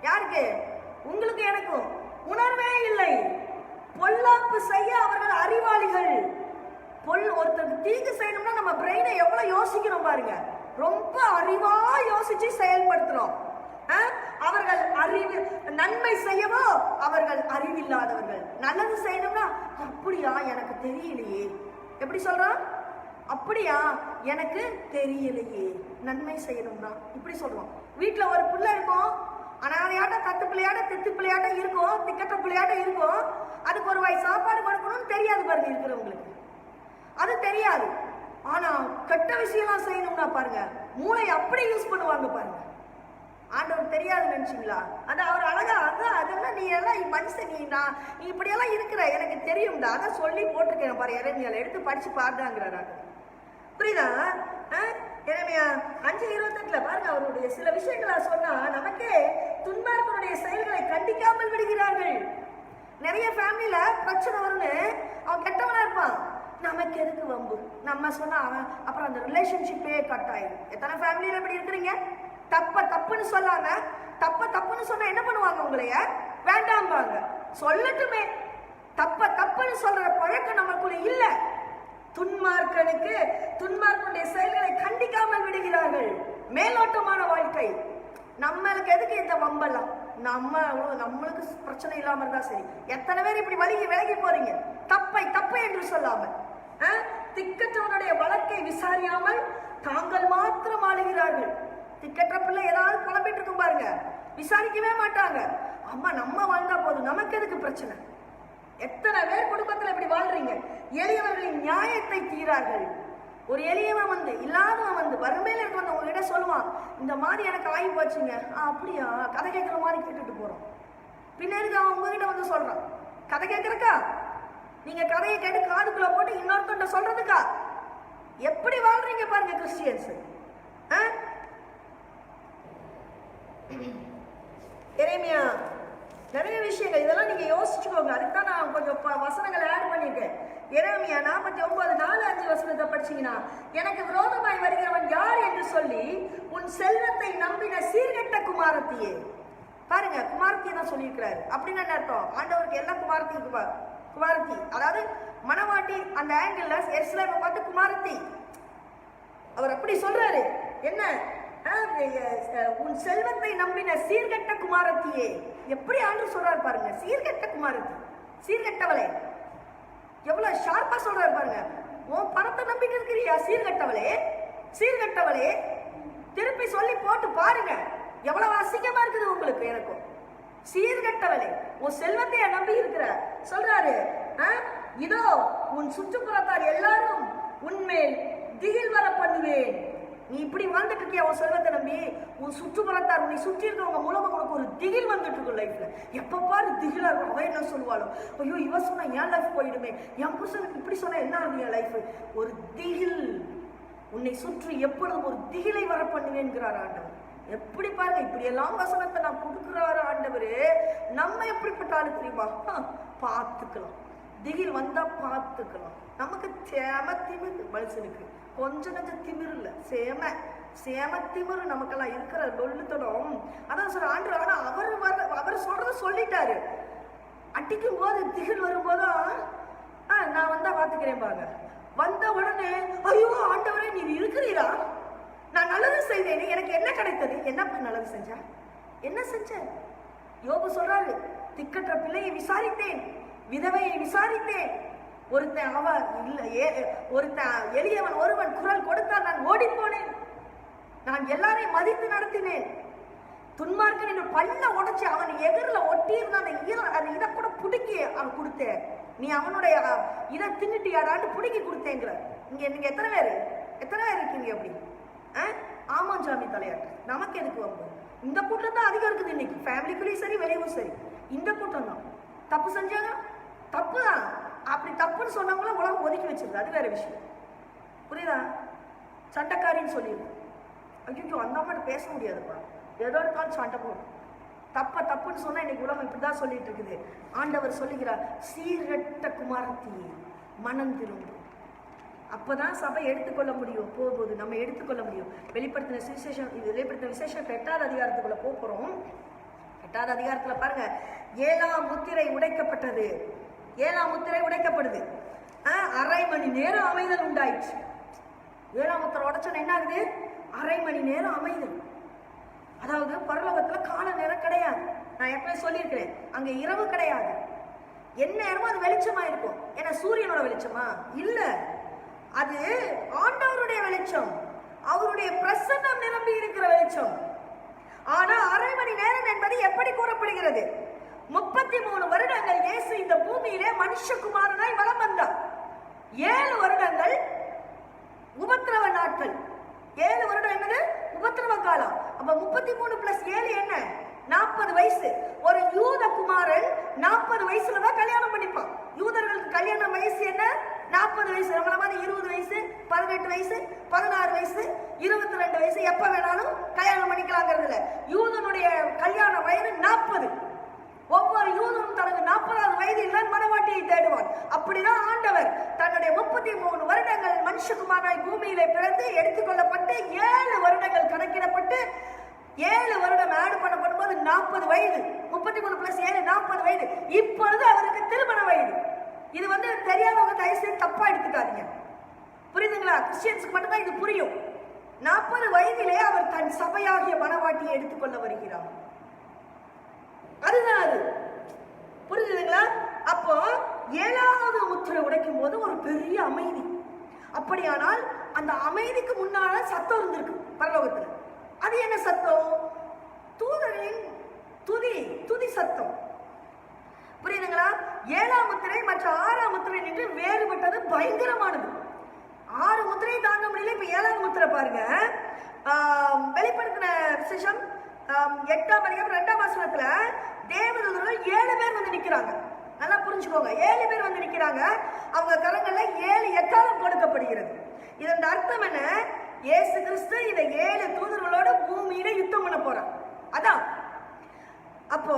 யாருக்கு? உங்களுக்கு எனக்கும் உணர்வே இல்லை. பொல்லாப்பு செய்ய அவர்கள் அறிவாளிகள். ஒருத்தருக்கு தீங்கு செய்யணும்னா நம்ம பிரெயினை எவ்வளவு யோசிக்கிறோம் பாருங்க. ரொம்ப அறிவா யோசிச்சு செயல்படுத்துறோம். அவர்கள் அறிவு நன்மை செய்யவோ அவர்கள் அறிவில்லாதவர்கள். நல்லது செய்யணும்னா அப்படியா எனக்கு தெரியலையே. எப்படி சொல்றான்? அப்படியா எனக்கு தெரியலையே. நன்மை செய்யணும்னா இப்படி சொல்றோம். வீட்டுல ஒரு பிள்ளை இருக்கும், அனாதையாட்ட தத்து பிள்ளையாட்ட தித்து பிள்ளையாட்ட இருக்கும், திக்கட்ட பிள்ளையாட்ட இருக்கும். அதுக்கு ஒரு வாய் சாப்பாடு கொடுக்கணும்னு தெரியாது பாருங்க இருக்கிறவங்களுக்கு. அது தெரியாது. ஆனா கெட்ட விஷயம்லாம் செய்யணும்னா பாருங்க மூளை அப்படி யூஸ் பண்ணுவாங்க பாருங்க. ஆண்டவர் தெரியாது நினைச்சீங்களா? அது அவர் அழகா அதெல்லாம் நீ எல்லாம் மனுஷன், நீ இப்படியெல்லாம் இருக்கிற எனக்கு தெரியும்டா, அதான் சொல்லி போட்டிருக்கேன் பாரு. எரேமியால எடுத்து படிச்சு பாருங்கிறாரு. புரியுதா? எரேமியா 5:28 பாருங்க. அவருடைய சில விஷயங்களா சொன்னா நமக்கே துன்மார்க்கனுடைய செயல்களை கண்டிக்காமல் விடுகிறார்கள். நிறைய ஃபேமிலியில பிரச்சனை வரும்னு அவன் கெட்டவனா இருப்பான். நமக்கு எதுக்கு வம்பு? நம்ம சொன்னா அவன் அப்புறம் அந்த ரிலேஷன்ஷிப்பே கட் ஆயிடும். எத்தனை ஃபேமிலியில எப்படி இருக்கிறீங்க? தப்புன்னு சொல்லாம தப்புன்னு சொன்னா என்ன பண்ணுவாங்க? உங்களைய வேண்டாம்பாங்க. சொல்லட்டுமே. தப்புன்னு சொல்ற பழக்கம் நமக்குள்ள இல்ல. துன்மார்க்கனுடைய செயல்களை கண்டிக்காமல் விடுகிறார்கள். மேலோட்டமான வாழ்க்கை. நம்மளுக்கு எதுக்கு இந்த வம்பெல்லாம்? நம்மளுக்கு பிரச்சனை இல்லாம இருந்தா சரி. எத்தனை பேர் இப்படி விலகி போறீங்க? தப்பை என்று சொல்லாம. திக்கற்றவனுடைய வழக்கை விசாரியாமல் தாங்கள் மாத்திரம் ஆளுகிறார்கள். திக்கற்ற பிள்ளை ஏதாவது குழம்பிட்டு இருக்கும் பாருங்க, விசாரிக்கவே மாட்டாங்க. அம்மா நம்ம வாழ்ந்தா போதும், நமக்கு எதுக்கு பிரச்சனை? எத்தனை பேர் குடும்பத்துல இப்படி வாழ்றீங்க? எளியவர்களின் நியாயத்தை தீரார்கள். ஒரு எளியவன் இல்லாதவன் வறுமையில இருக்க உங்ககிட்ட சொல்லுவான், இந்த மாதிரி எனக்கு ஆகி போச்சுங்க. அப்படியா? கதை கேட்கிற மாதிரி கேட்டுட்டு போறோம். பின்னாடி அவன் உங்ககிட்ட சொல்றான், கதை கேட்கறக்கா? நீங்க கதையை கேட்டு காதுக்குள்ள போட்டு இன்னொருத்த சொல்றதுக்கா? எப்படி வாழ்றீங்க பாருங்க கிறிஸ்டியன்ஸ். எரேமியா நிறைய விஷயங்கள் இதெல்லாம் நீங்க யோசிச்சுக்கோங்க. அதுக்கு தான் நான் கொஞ்சம் வசனங்களை ஆட் பண்ணிருக்கேன். எரேமியா 49:4-5 படிச்சீங்கன்னா, எனக்கு விரோதமாய் வருகிறவன் யார் என்று சொல்லி உன் செல்வத்தை நம்பின சீர்கெட்ட குமாரத்தியே. பாருங்க, குமாரத்தியை தான் சொல்லியிருக்கிறாரு. அப்படின்னு என்ன அர்த்தம்? ஆண்டவருக்கு எல்லா குமாரத்தி, அதாவது மணவாட்டி. அந்த ஆங்கிள் எருசலேமை பார்த்து குமாரத்தி அவர் அப்படி சொல்றாரு. என்ன? உன் செல்வத்தை நம்பின சீர்கெட்ட குமாரத்தியே. எப்படி ஆண்டு சொல்றாரு பாருங்க. சீர்கெட்ட குமாரத்தி, சீர்கெட்டவளே. எவ்வளவு ஷார்ப்பா சொல்றாரு பாருங்க. உன் பணத்தை நம்பிட்டு இருக்கிறியா சீர்கெட்டவளே? திருப்பி சொல்லி போட்டு பாருங்க, எவ்வளவு அசிங்கமா இருக்குது உங்களுக்கு எனக்கும். சீர்கெட்டவளே, உன் செல்வத்தை நம்பி இருக்கிற சொல்றாரு. இதோ உன் சுற்றுப்புறத்தார் எல்லாரும் உன்மேல் திகில் வர பண்ணுவேன். நீ இப்படி வாழ்ந்துட்டு இருக்கியா உன் செல்வத்தை நம்பி? உன் சுற்றுப்புறத்தார் உன்னை சுற்றி இருக்கவங்க மூலமா உனக்கு ஒரு திகில் வந்துட்டு இருக்கும் லைஃப்ல. எப்ப பாரு திகிலா இருக்கும். அவன் என்ன சொல்லுவாளோ, ஐயோ இவ சொன்னா என் லைஃப் போயிடுமே, என் புருஷனுக்கு இப்படி சொன்னா என்ன ஆகுது என் லைஃப். ஒரு திகில் உன்னை சுற்றி எப்பொழுதும் ஒரு திகிலை வர பண்ணுவேன்கிறார் ஆண்டவர். எப்படி பாருங்க, இப்படி எல்லாம் வசனத்தை நான் கொடுக்கிறாரு ஆண்டவரு. நம்ம எப்படிப்பட்ட ஆளு தெரியுமா? பார்த்துக்கலாம். திகில் வந்தா பார்த்துக்கலாம். நமக்கு சேம திமிரு மனுஷனுக்கு, கொஞ்சம் திமிரு இல்ல, சேம திமிரு நமக்கெல்லாம் இருக்கிற லொல்லுத்தனம். அதான் சொல்ற ஆண்டு. ஆனா அவர் சொல்றத சொல்லிட்டாரு. அடிக்கும் போது திகில் வரும்போதும் நான் வந்தா பாத்துக்கிறேன் பாருங்க. வந்த உடனே ஐயோ ஆண்டவரே நீர் இருக்கிறீரா, நான் நல்லது செய்தேன், எனக்கு என்ன கிடைத்தது? என்ன நல்லது செஞ்சா? என்ன செஞ்ச? யோபு சொல்றாரு, திக்கற்ற பிள்ளையை விசாரித்தேன், விதவையை விசாரித்தேன், ஒருத்தன் ஒருத்தன் எளியவன் ஒருவன் குரல் கொடுத்தால் நான் ஓடி போனேன். நான் எல்லாரையும் மதித்து நடத்தினேன். துன்மார்க்கன் என்று பல்ல உடைச்சு அவன் எதிரில் ஒட்டி இருந்த அந்த இதை கூட புடுக்கி அவன் கொடுத்தேன். நீ அவனுடைய இதை தின்னுட்டியாடான்னு புடுக்கி கொடுத்தேங்கிற. நீங்க எத்தனை பேர் இருக்கீங்க அப்படி? ஆமாஞ்சாமி தலையாட்டு. நமக்கு எதுக்கு வம்பு? இந்த கூட்டம் தான் அதிகம் இருக்குது இன்னைக்கு, ஃபேமிலிக்குள்ளேயும் சரி வெளியும் சரி. இந்த கூட்டம் தான் தப்பு செஞ்சாங்க, தப்பு தான். அப்படி தப்புன்னு சொன்னவங்களும் உலகம் ஒதுக்கி வச்சிருக்கு, அது வேற விஷயம். புரியுதா? சண்டைக்காரின்னு சொல்லிடுது. ஐயோ அந்த அம்மாட்ட பேச முடியாதுப்பா, ஏதோ இருக்காலும் சண்டை போடும். தப்புன்னு சொன்னா இன்னைக்கு உலகம் இப்படிதான் சொல்லிட்டு இருக்குது. ஆண்டவர் சொல்லுகிறார், சீரட்ட குமாரத்தி மனம் திரும்பும். அப்பதான் சபை எடுத்துக்கொள்ள முடியும். போகும்போது நம்ம எடுத்துக்கொள்ள முடியும். வெளிப்படுத்தின விசேஷம் 8வது அதிகாரத்துக்குள்ள போறோம். 8வது அதிகாரத்துல பாருங்க, 7ஆம் முத்திரை உடைக்கப்பட்டது. 7ஆம் முத்திரை உடைக்கப்படுது. அரை மணி நேரம் அமைதல் உண்டாயிடுச்சு. 7ஆம் முத்திரை உடைச்சோன்னு என்ன ஆகுது? அரை மணி நேரம் அமைதல். அதாவது பரலோகத்துல கால நேரம் கிடையாது. நான் எப்பவே சொல்லியிருக்கிறேன், அங்க இரவு கிடையாது. என்ன நேரமோ அது வெளிச்சமா இருக்கும். ஏன்னா சூரியனோட வெளிச்சமா இல்ல, அது ஆண்டவருடைய வெளிச்சம், அவருடைய பிரசன்னம் நிரம்பி இருக்கிற வெளிச்சம். ஆனா அரை மணி நேரம் என்பது எப்படி கூறப்படுகிறது? 33 வருடங்கள் இயேசு இந்த பூமியிலே மனுஷகுமாரனாய் வலம் வந்தார். 7 வருடங்கள் உபத்திரவ நாட்கள். 7 வருடம் என்னது? உபத்திரவ காலம். அப்ப 33 + 7 என்ன? 40 வயசு. ஒரு யூத குமாரன் 40 வயசுலதான் கல்யாணம் பண்ணிப்பான். யூதர்களுக்கு கல்யாண வயசு என்ன? 40 வயசு. நம்மள மாதிரி 20 வயசு, 18 வயசு, 16 வயசு, 22 வயசு எப்ப வேணாலும் கல்யாணம் பண்ணிக்கலாங்கிறது இல்ல. யூதனுடைய கல்யாண வயது 40. ஒவ்வொரு யூதனும் தனது 40வது வயதில் தான் மனவாட்டியை தேடுவான். அப்படிதான் ஆண்டவர் தன்னுடைய 33 வருடங்கள் மனுஷகுமாரனாய் பூமியிலே பிறந்து எடுத்துக்கொள்ளப்பட்டு 7 வருடங்கள் கணக்கிடப்பட்டு 7 வருடம் ஆட் பண்ணப்படும்போது 40 வயது. 33 + 7 40 வயது. இப்பொழுது அவருக்கு திருமண வயது. இது தெரியாதவங்க தயவு செய்து தப்பா எடுத்துக்காதீங்க. புரியுதுங்களா? கிறிஸ்டியன்ஸ்க்கு மட்டும்தான் இது புரியும். 40 வயதிலே அவர் தன் சபையாகிய மனவாட்டியை எடுத்துக்கொள்ள வருகிறார். அதுதான் அது. புரியுதுங்களா? அப்போ 7வது முத்திரை உடைக்கும் போது ஒரு பெரிய அமைதி. அப்படியானால் அந்த அமைதிக்கு முன்னால சத்தம் இருந்திருக்கு பரலோகத்துல. அது என்ன சத்தம்? தூதரின் துதி சத்தம். புரியுதுங்களா? 7ஆம் முத்திரை மற்ற 6ஆம் முத்திரை நின்று வேறுபட்டது, பயங்கரமானது. 6 முத்திரை தாங்க முடியல. இப்ப 7ஆம் முத்திரை பாருங்க. வெளிப்படுத்தின விசேஷம் 8ஆம் அதிகாரம் 2ஆம் வசனத்துல தேவதூதர்கள் 7 பேர் நிக்கிறாங்க. நல்லா புரிஞ்சுக்கோங்க, 7 பேர் நிக்கிறாங்க. அவங்க கரங்கள்ல 7 எக்காலம் கொடுக்கப்படுகிறது. இதன் அர்த்தம் என்ன? இயேசு கிறிஸ்து இந்த 7 தூதர்களோட பூமியில யுத்தம் பண்ண போறார். அதான். அப்போ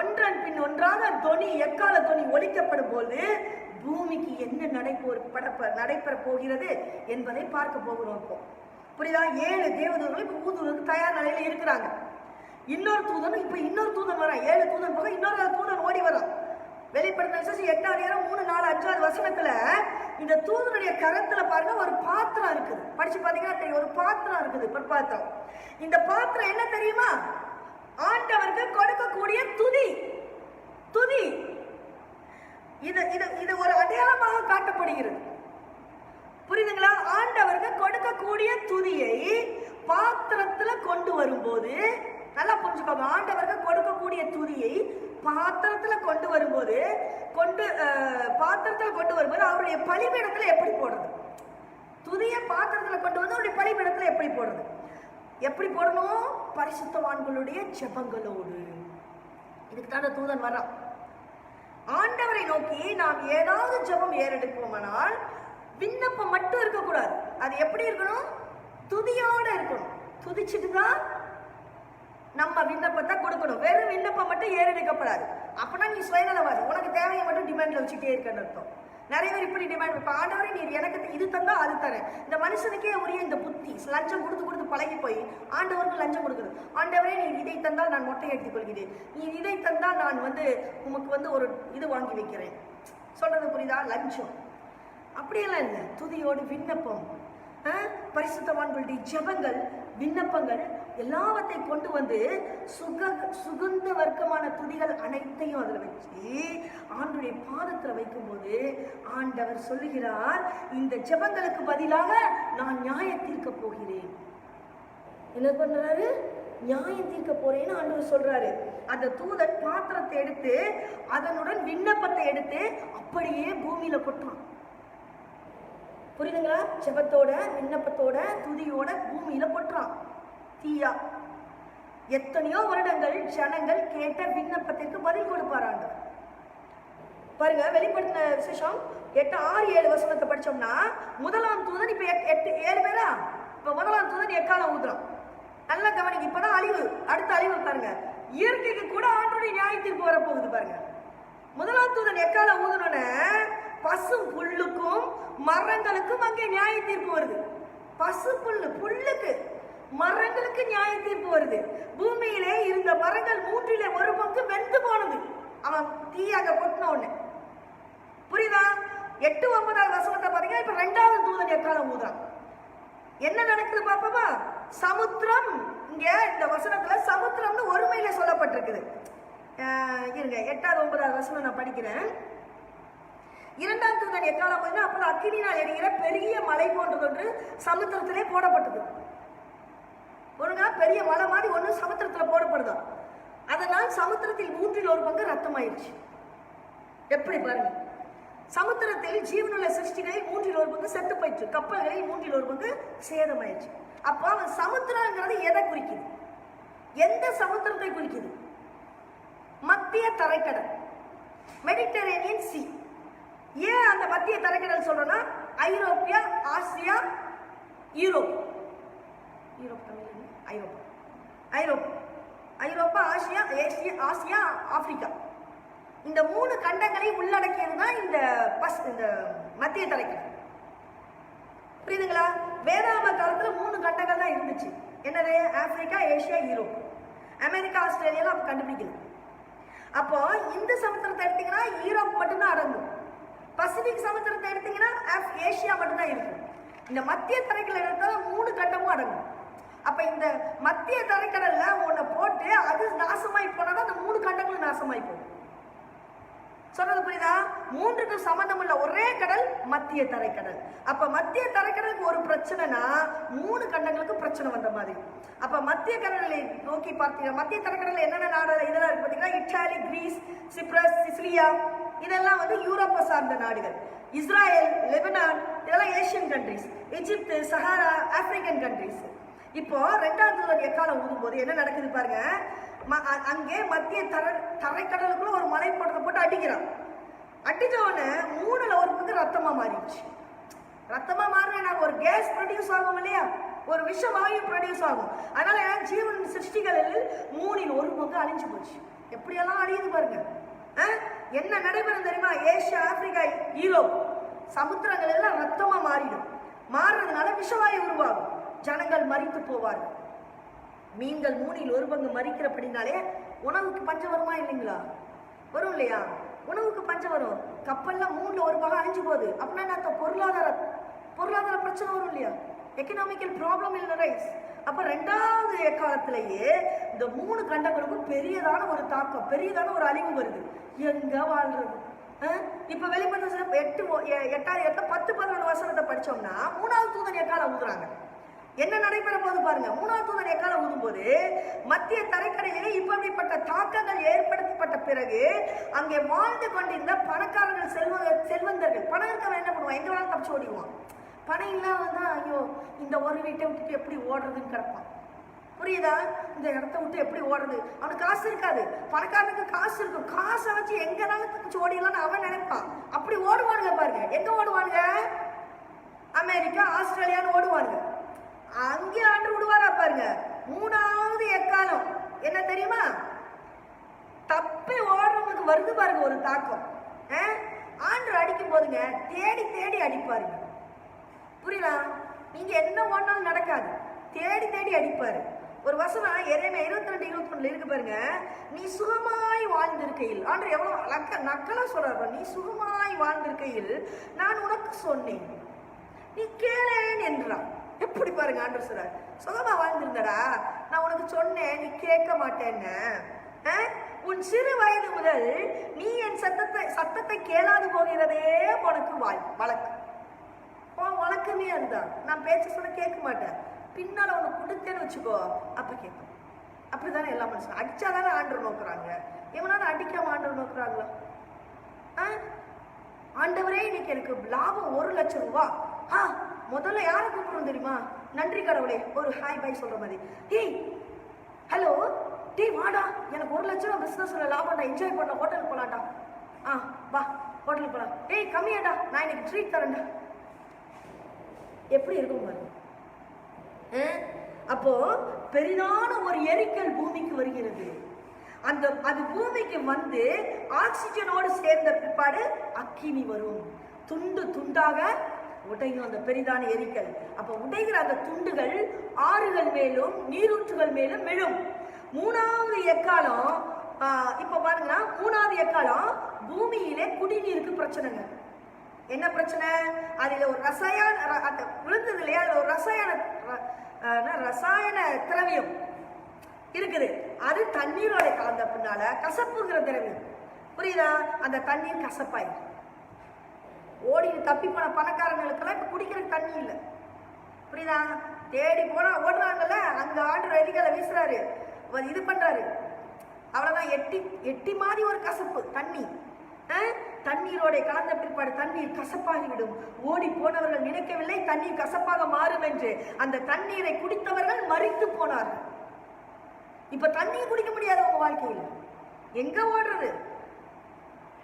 ஒன்றன் பின் ஒன்றாக எக்கால தொனி ஒலிக்கப்படும் போது பூமிக்கு என்ன நடைபெற போகிறது என்பதை பார்க்க போகிறோம். இப்போ புரியுதா? 7 தேவதூதர்கள் இப்ப ஊதுவதற்கு தயார் நிலையில இருக்கிறாங்க. இன்னொரு தூதன் வர 7 தூதன் போக இன்னொரு தூதன் ஓடி வரும். வெளிப்படுத்தின விசேஷம் 8ஆம் அதிகாரம் 3, 4, 5வது வசனத்துல இந்த தூதனுடைய கரத்துல பாருங்க ஒரு பாத்திரம் இருக்குது. படிச்சு பாத்தீங்கன்னா தெரியும், ஒரு பாத்திரம் இருக்குது. பாத்திரம். இந்த பாத்திரம் என்ன தெரியுமா? ஆண்டவருக்கு கொடுக்கக்கூடிய துதி. இது ஒரு அடையாளமாக காட்டப்படுகிறது. புரியுதுங்களா? ஆண்டவருக்கு கொடுக்கக்கூடிய துதியை பாத்திரத்துல கொண்டு வரும்போது, நல்லா புரிஞ்சுக்கோங்க, ஆண்டவருக்கு கொடுக்கக்கூடிய துதியை பாத்திரத்துல கொண்டு வரும்போது அவருடைய பலிபீடத்துல எப்படி போடுறது? துதியை பாத்திரத்துல கொண்டு வந்து அவருடைய பலிபீடத்துல எப்படி போடுறது? எப்படி போடணும்? பரிசுத்தவான்களுடைய ஜெபங்களோடு. இதுக்கு தான் தூதன் வரான். ஆண்டவரை நோக்கி நாம் ஏதாவது ஜெபம் ஏறெடுப்போமானால் விண்ணப்பம் மட்டும் இருக்கக்கூடாது. அது எப்படி இருக்கணும்? துதியோட இருக்கணும். துதிச்சுட்டு தான் நம்ம விண்ணப்பத்தை கொடுக்கணும். வெறும் விண்ணப்பம் மட்டும் ஏறெடுக்கப்படாது. அப்படின்னா நீ சுயநலவாதி, உனக்கு தேவையை மட்டும் டிமாண்ட்ல வச்சுட்டே இருக்கன்னு அர்த்தம். நிறைய பேர் இப்படி டிமாண்ட். இப்ப ஆண்டவரே நீர் எனக்கு இது தந்தா அது தரேன். இந்த மனுஷனுக்கே உரிய இந்த புத்தி லஞ்சம் கொடுத்து பழகி போய் ஆண்டவருக்கு லஞ்சம் கொடுக்குது. ஆண்டவரே நீர் இதை தந்தால் நான் மொட்டை எடுத்துக் கொள்கிறேன், நீ இதை தந்தால் நான் உமக்கு ஒரு இது வாங்கி வைக்கிறேன். சொல்றது புரியுதா? லஞ்சம் அப்படியெல்லாம் இல்லை. துதியோடு விண்ணப்பம், பரிசுத்தவான்களுடைய ஜெபங்கள் விண்ணப்பங்கள் எல்லாவற்றை கொண்டு வந்து சுகந்த வர்க்கமான துதிகள் அனைத்தையும் அதுல வச்சு ஆண்டவருடைய பாதத்துல வைக்கும்போது ஆண்டவர் சொல்லுகிறார், இந்த ஜெபங்களுக்கு பதிலாக நான் நியாயம் தீர்க்க போகிறேன். என்ன பண்றாரு? நியாயம் தீர்க்க போறேன்னு ஆண்டவர் சொல்றாரு. அந்த தூதன் பாத்திரத்தை எடுத்து அதனுடன் விண்ணப்பத்தை எடுத்து அப்படியே பூமியில கொட்டுறான். புரியுதுங்களா? ஜெபத்தோட விண்ணப்பத்தோட துதியோட பூமியில கொட்டுறான் தீயா. எத்தனையோ வருடங்கள் ஜனங்கள் கேட்ட விண்ணப்பத்திற்கு பதில் கொடுப்பார் ஆண்டவர். பாருங்க, வெளிப்படுத்தின விசேஷம் 8:6-7 வசனத்தை படிச்சோம்னா, முதலாம் தூதன் இப்ப 7 பேரா, இப்ப முதலாம் தூதன் எக்காலம் ஊதுறான். நல்ல கவனிங்க, இப்பதான் அழிவு, அடுத்த அழிவு பாருங்க. இயற்கைக்கு கூட ஆண்டவருடைய நியாய தீர்ப்பு வரப்போகுது பாருங்க. முதலாம் தூதன் எக்காலம் ஊதுனோட பசும் புல்லுக்கும் மரங்களுக்கும் அங்கே நியாய தீர்ப்பு வருது. பசு புல்லுக்கு மரங்களுக்கு நியாய தீர்ப்பு வருது. பூமியிலே இருந்த மரங்கள் 1/3 வெந்து போனது அவன் தீயாக கொட்டின உடனே. புரியுதா? 8-9 வசனத்தை பாத்தீங்கன்னா இப்ப 2வது தூதன் எக்காலம் ஊதுறான். என்ன நடக்குது பாப்போமா? சமுத்திரம், இங்க இந்த வசனத்துல சமுத்திரம்னு ஒருமையில சொல்லப்பட்டிருக்குது. இருங்க, 8-9 வசனம் நான் படிக்கிறேன். 2ஆம் தூதன் எக்காலம் ஊதினா அப்போ அக்கினியால் எரிகிற பெரிய மலை போன்றதொன்று சமுத்திரத்திலே போடப்பட்டது. ஒருங்க பெரிய மலை மாதிரி ஒன்று சமுத்திரத்துல போடப்படுதா. அதனால் சமுத்திரத்தில் 1/3 ரத்தமாயிருச்சு. எப்படி பாருங்க, சமுத்திரத்தில் ஜீவனுள்ள சிருஷ்டிகளில் 1/3 செத்து போயிடுச்சு. கப்பல்களில் 1/3 சேதமாயிடுச்சு. அப்போ அவன் சமுத்திரங்கிறது எதை குறிக்குது? எந்த சமுத்திரத்தை குறிக்குது? மத்திய தரைக்கடல், மெடிட்டரேனியன் சி. ஏன் அந்த மத்திய தரைக்கடல் சொல்றோம்னா, ஐரோப்பியா, ஆசியா, யூரோப், ஐரோப்பா, ஆசியா, ஆசியா, ஆப்பிரிக்கா, இந்த 3 கண்டங்களை உள்ளடக்கியது தான் இந்த மத்திய தரைக்கடல். புரியுதுங்களா? வேதாம காலத்துல 3 கண்டங்கள் தான் இருந்துச்சு. என்னது? Africa, Asia, Europe. அமெரிக்கா, ஆஸ்திரேலியால அப்ப கண்டுபிடிக்கல. அப்போ இந்த சமுத்திரத்தை எடுத்தீங்கன்னா யூரோப் மட்டும்தான் அடங்கும். பசிபிக் சமுத்திரத்தை எடுத்தீங்கன்னா ஏசியா மட்டும்தான் இருக்கும். இந்த மத்திய தரைக்கடல் எடுத்தால் 3 கண்டமும் அடங்கும். அப்ப இந்த மத்திய தரைக்கடல்ல ஒன்ன போட்டு அது நாசமாய் போனாதான் அந்த 3 கண்டங்களும் நாசமாய் போகும். சொல்றது புரியுதா? 3க்கு சம்பந்தம் உள்ள ஒரே கடல் மத்திய தரைக்கடல். அப்ப மத்திய தரைக்கடலுக்கு ஒரு பிரச்சனைனா 3 கண்டங்களுக்கு பிரச்சனை வந்த மாதிரி. அப்ப மத்திய கடலை நோக்கி பார்த்தீங்கன்னா மத்திய தரைக்கடல்ல என்னென்ன நாடு இதெல்லாம் இருக்கு பார்த்தீங்கன்னா, இட்டாலி, கிரீஸ், சிப்ரஸ், சிசிலியா, இதெல்லாம் யூரோப்பை சார்ந்த நாடுகள். இஸ்ராயல், லெபனான், இதெல்லாம் ஏசியன் கண்ட்ரிஸ். எகிப்து, சஹாரா, ஆப்பிரிக்கன் கண்ட்ரிஸ். இப்போ 2ஆம் தூதன் எக்காலம் ஊதும்போது என்ன நடக்குது பாருங்க. அங்கே மத்திய தரைக்கடலுக்குள்ள ஒரு மலை போட்டு அடிக்கிறான். அடிச்சவன 3/4 ரத்தமா மாறிடுச்சு. ரத்தமா மாறினா ஒரு கேஸ் ப்ரொடியூஸ் ஆகும் இல்லையா, ஒரு விஷ வாயு ப்ரொடியூஸ் ஆகும். அதனால ஜீவன் சிருஷ்டிகளில் 3/4 அழிஞ்சு போச்சு. எப்படியெல்லாம் அழியுது பாருங்க. என்ன நடைபெறும் தெரியுமா? ஏசியா, ஆப்பிரிக்கா, யூரோப் சமுத்திரங்கள் எல்லாம் ரத்தமா மாறிடும். மாறுறதுனால விஷவாயு உருவாகும். ஜனங்கள் மரித்து போவார்கள். மீன்கள் 3/4 மரிக்கிறபடினாலே உணவுக்கு பஞ்சம் வருமா இல்லைங்களா? வரும் இல்லையா? உணவுக்கு பஞ்சம் வரும். கப்பல்ல 3/4 அழிஞ்சு போகுது. அப்படின்னா பொருளாதார பிரச்சனை வரும் இல்லையா? எக்கனாமிக்கல் ப்ராப்ளம் இல்ல ரைஸ். அப்ப 2வது எக்காலத்திலேயே இந்த 3 கண்டங்களுக்கும் பெரியதான ஒரு தாக்கம், பெரியதான ஒரு அழிவு வருது. எங்க வாழ்றது? இப்ப வெளிப்படுத்த 8-10-11 வசனத்தை படிச்சோம்னா 3ஆவது தூதன் எக்காலம் ஊதுறாங்க. என்ன நடைபெற போது பாருங்க. 3ஆவது தூதன் எக்காலம் ஊதும்போது மத்திய தரைக்கடலிலே இப்படிப்பட்ட தாக்கங்கள் ஏற்படுத்தப்பட்ட பிறகு அங்கே வாழ்ந்து கொண்டிருந்த பணக்காரர்கள், செல்வந்தர்கள், பணம் இருக்கவன் என்ன பண்ணுவான்? எங்க வேணாலும் தப்பிச்சு ஓடிடுவான். பணம் இல்லாம வந்தா ஐயோ இந்த ஒரு வீட்டை விட்டுட்டு எப்படி ஓடுறதுன்னு கிடப்பான். புரியுதா? இந்த இடத்த விட்டு எப்படி ஓடுறது? அவனுக்கு காசு இருக்காது. பணக்காரனுக்கு காசு இருக்கும். காசை வச்சு எங்கனாலும் தப்பிச்சு ஓடிடலாம்னு அவன் நினைப்பான். அப்படி ஓடுவானுங்க பாருங்க. எங்க ஓடுவானுங்க? அமெரிக்கா, ஆஸ்திரேலியான்னு ஓடுவானுங்க. அங்கே ஆண்டு விடுவாரா பாருங்க. 3ஆவது எக்காலம் என்ன தெரியுமா? தப்பி ஓடுறவங்களுக்கு வருது பாருங்க ஒரு தாக்கம். ஆண்டு அடிக்கும் போதுங்க தேடி தேடி அடிப்பாருங்க. புரியல? நீங்க என்ன ஒன்னாலும் நடக்காது. தேடி தேடி அடிப்பாரு. ஒரு வசனம் எரேமியா 22:21 இருக்கு பாருங்க. நீ சுகமாய் வாழ்ந்திருக்கையில், ஆண்டு எவ்வளவு நக்கலா சொல்றாரு. நீ சுகமாய் வாழ்ந்திருக்கையில் நான் உனக்கு சொன்னேன், நீ கேளேன் என்றான். எப்படி பாருங்க ஆண்டவர் சொல்றார், சுகமா வாழ்ந்திருந்தடா, நான் உனக்கு சொன்னேன், நீ கேட்க மாட்டேன்னு. உன் சிறு வயது முதல் நீ என் சத்தத்தை கேளாது போகிறதே உனக்கு வழக்கு. வழக்கமே அதுதான். நான் பேச்ச சொன்ன கேட்க மாட்டேன், பின்னால உனக்கு கொடுத்தேன்னு வச்சுக்கோ, அப்ப கேட்கும். அப்படித்தானே எல்லா மனுஷன். அடிச்சாதானே ஆண்டவர் நோக்குறாங்க, இவனால அடிக்காம ஆண்டவர் நோக்குறாங்களா? ஆண்டவரே இன்னைக்கு எனக்கு லாபம் 1 லட்சம் ரூபா. முதல்ல யாரை கூப்பிடுறோம் தெரியுமா? நன்றி கடவுளே, ஒரு ஹாய் பாய் சொல்ற மாதிரி. ஹேய் ஹலோ டீ வாடா, எனக்கு 1 லட்சம் ரூபா பிசினஸ்ல லாபம்டா, என்ஜாய் பண்ண, ஹோட்டலுக்கு போலாம்டா. வா ஹோட்டலுக்கு போலாம். ஏய் கம்மியாடா, நான் இன்னைக்கு ட்ரீட் தரேன்டா. எப்படி இருக்கும் பாருங்க. அப்போ பெரிதான ஒரு எரிக்கல் பூமிக்கு வருகிறது. அது பூமிக்கு வந்து ஆக்சிஜனோடு சேர்ந்த பிற்பாடு அக்கினி வரும், துண்டு துண்டாக உடையும் அந்த பெரிதான எரிக்கல். அப்ப உடைகிற அந்த துண்டுகள் ஆறுகள் மேலும் நீரூற்றுகள் மேலும் விழும். 3வது எக்காலம், இப்ப பாருங்கன்னா 3வது எக்காலம் பூமியிலே குடிநீருக்கு பிரச்சனைங்க. என்ன பிரச்சனை? அதுல ஒரு விழுந்தது இல்லையா, அதுல ஒரு ரசாயன திரவியம் இருக்குது. அது தண்ணீரோட கலந்த பின்னால கசப்புங்கிற திரவியம், புரியுதா? அந்த தண்ணீர் கசப்பாய் ஓடி தப்பி போன பணக்காரங்களுக்கெல்லாம் இப்ப குடிக்கிறதுக்கு தண்ணி இல்லை, புரியுதா? தேடி போனா ஓடுறாங்கல்ல, அங்க ஆர்டர் எரிக்கலை வீசுறாரு, இது பண்றாரு, அவ்வளவுதான். எட்டி மாதிரி ஒரு கசப்பு தண்ணி. தண்ணீரோட கலந்த பிற்பாடு தண்ணீர் கசப்பாகிவிடும். ஓடி போனவர்கள் நினைக்கவில்லை தண்ணீர் கசப்பாக மாறும் என்று. அந்த தண்ணீரை குடித்தவர்கள் மரித்து போனார்கள். இப்ப தண்ணீர் குடிக்க முடியாது உங்க வாழ்க்கையில். எங்க ஓடுறது?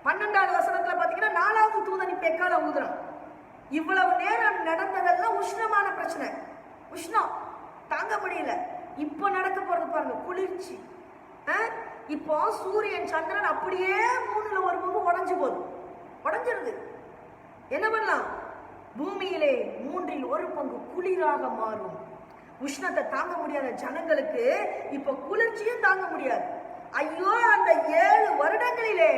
12வது வசனத்துல பாத்தீங்கன்னா 4வது தூதன் இப்ப எக்காலம் ஊதுறான். இவ்வளவு நேரம் நடந்ததெல்லாம் உஷ்ணமான பிரச்சனை, உஷ்ணம் தாங்க முடியல. இப்ப நடக்க போறது பாருங்க குளிர்ச்சி. இப்போ சூரியன் சந்திரன் அப்படியே 3ல் 1 பங்கு உடைஞ்சு போகுது, உடைஞ்சிருது. என்ன பண்ணலாம்? பூமியிலே 3ல் 1 பங்கு குளிராக மாறும். உஷ்ணத்தை தாங்க முடியாத ஜனங்களுக்கு இப்ப குளிர்ச்சியும் தாங்க முடியாது. ஐயோ, அந்த 7 வருடங்களிலே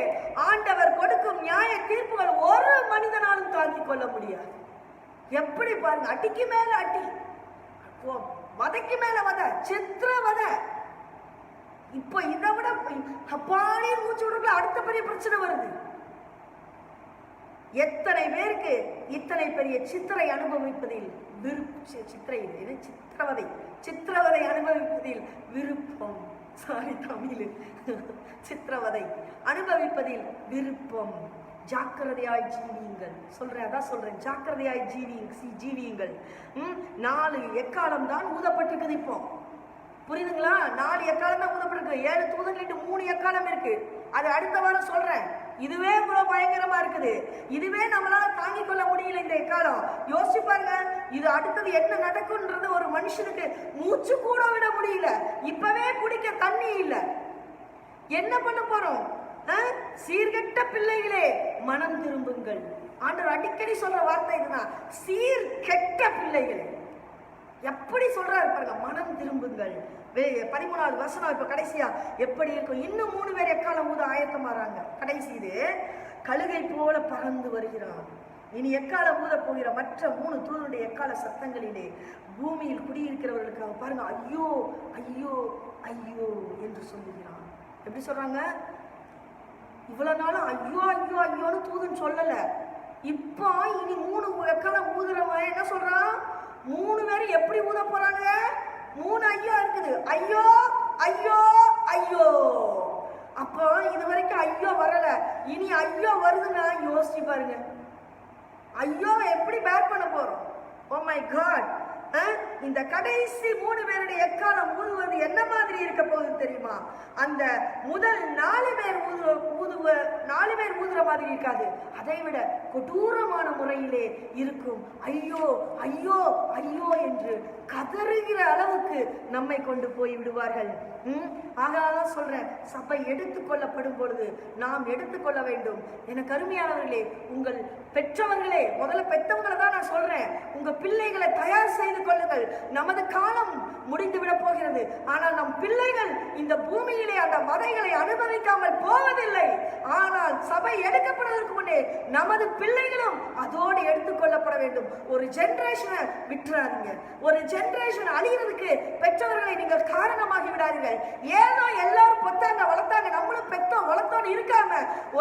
ஆண்டவர் கொடுக்கும் நியாய தீர்ப்புகள் ஒரு மனிதனாலும் தாங்கிக் கொள்ள முடியாது. எப்படி பாருங்க, அடிக்கு மேல அடி, வதைக்கு மேல வத, சித்திரவதை. இப்ப இதை விட அப்பாடி மூச்சு விடுற அடுத்த பெரிய பிரச்சனை வருது. எத்தனை பேருக்கு இத்தனை பெரிய சித்திரை அனுபவிப்பதில் சித்திரவதை அனுபவிப்பதில் விருப்பம். சாரி தமிழ், சித்திரவதை அனுபவிப்பதில் விருப்பம். ஜாக்கிரதையாய் ஜீவியுங்கள் சொல்றேன், அதான் சொல்றேன், ஜாக்கிரதையாய் ஜீவியுங்கள். 4 எக்காலம் தான் ஊதப்பட்டிருக்குது. இப்போ புரியுதுங்களா? 4 எக்காலம் தான் ஊதப்பட்டிருக்கு. 7 தூதன்கிட்ட 3 எக்காலம் இருக்கு. அது அடுத்த வாரம் சொல்றேன். இதுவே இவ்வளவு பயங்கரமா இருக்குது. இதுவே நம்மளால தாங்கிக் கொள்ள முடியல இந்த எக்காலம். யோசிச்சு பாருங்க, இது அடுத்தது என்ன நடக்கும்ன்றது ஒரு மனுஷனுக்கு மூச்சு கூட விட முடியல. இப்பவே குடிக்க தண்ணி இல்ல. என்ன பண்ண போறோம்? சீர்கெட்ட பிள்ளைகளே மனம் திரும்புங்கள். ஆண்டவர் அடிக்கடி சொல்ற வார்த்தை இதுதான், சீர்கெட்ட பிள்ளைகளே. எப்படி சொல்றாரு பாருங்க, மனம் திரும்புங்கள். 13வது வசனம் இப்ப கடைசியா எப்படி இருக்கும்? இன்னும் 3 பேர் எக்காலம் ஊத ஆயத்தமாறாங்க. கடைசி இது, கழுகை போல பறந்து வருகிறான். இனி எக்காலம் ஊத போகிற மற்ற 3 தூதனுடைய எக்கால சத்தங்களிலே பூமியில் குடியிருக்கிறவர்களுக்காக பாருங்க, ஐயோ ஐயோ ஐயோ என்று சொல்லுகிறான். எப்படி சொல்றாங்க? இவ்வளவு நாளும் ஐயோ ஐயோ ஐயோன்னு தூதன் சொல்லல. இப்போ இனி 3 எக்காலம் ஊதுறவன் என்ன சொல்றான்? 3 பேரும் எப்படி ஊத போறாங்க? 3 ஐயோ இருக்குது. ஐயோ ஐயோ ஐயோ. அப்போ இது வரைக்கும் ஐயோ வரல, இனி ஐயோ வருதுன்னா யோசிச்சு பாருங்க, ஐயோ எப்படி பேக் பண்ண போறோம்? Oh my God. இந்த கடைசி 3 பேருடைய எக்காலம் ஊதுவது என்ன மாதிரி இருக்க போகுது தெரியுமா? அந்த முதல் 4 பேர் ஊதுற மாதிரி இருக்காது, அதை விட கொடூரமான முறையிலே இருக்கும். ஐயோ ஐயோ ஐயோ என்று கதறுகிற அளவுக்கு நம்மை கொண்டு போய் விடுவார்கள். ஆகாதான் சொல்றேன், சபை எடுத்துக்கொள்ளப்படும் பொழுது நாம் எடுத்துக்கொள்ள வேண்டும். எனக்கு அருமையானவர்களே, உங்கள் பெற்றவர்களே, முதல்ல பெற்றவங்களை தான் நான் சொல்றேன், உங்க பிள்ளைகளை தயார் செய்து கொள்ளுங்கள். நமது காலம் முடிந்து விட போகிறது. ஆனால் நம் பிள்ளைகள் இந்த பூமியிலே அந்த வதைகளை அனுபவிக்காமல் போவதில்லை. ஆனால் சபை எடுக்கப்படுவதற்கு முன்னே நமது பிள்ளைகளும் அதோடு எடுத்துக்கொள்ளப்பட வேண்டும். ஒரு ஜெனரேஷனை விட்டுறாதீங்க. ஒரு ஜெனரேஷன் அழிகிறதுக்கு பெற்றவர்களை நீங்கள் காரணமாகி விடாதீர்கள். ஏதோ எல்லாரும் பொத்தாங்க வளர்த்தாங்க நம்மளும் பெத்தோம் வளர்த்தோன்னு இருக்காம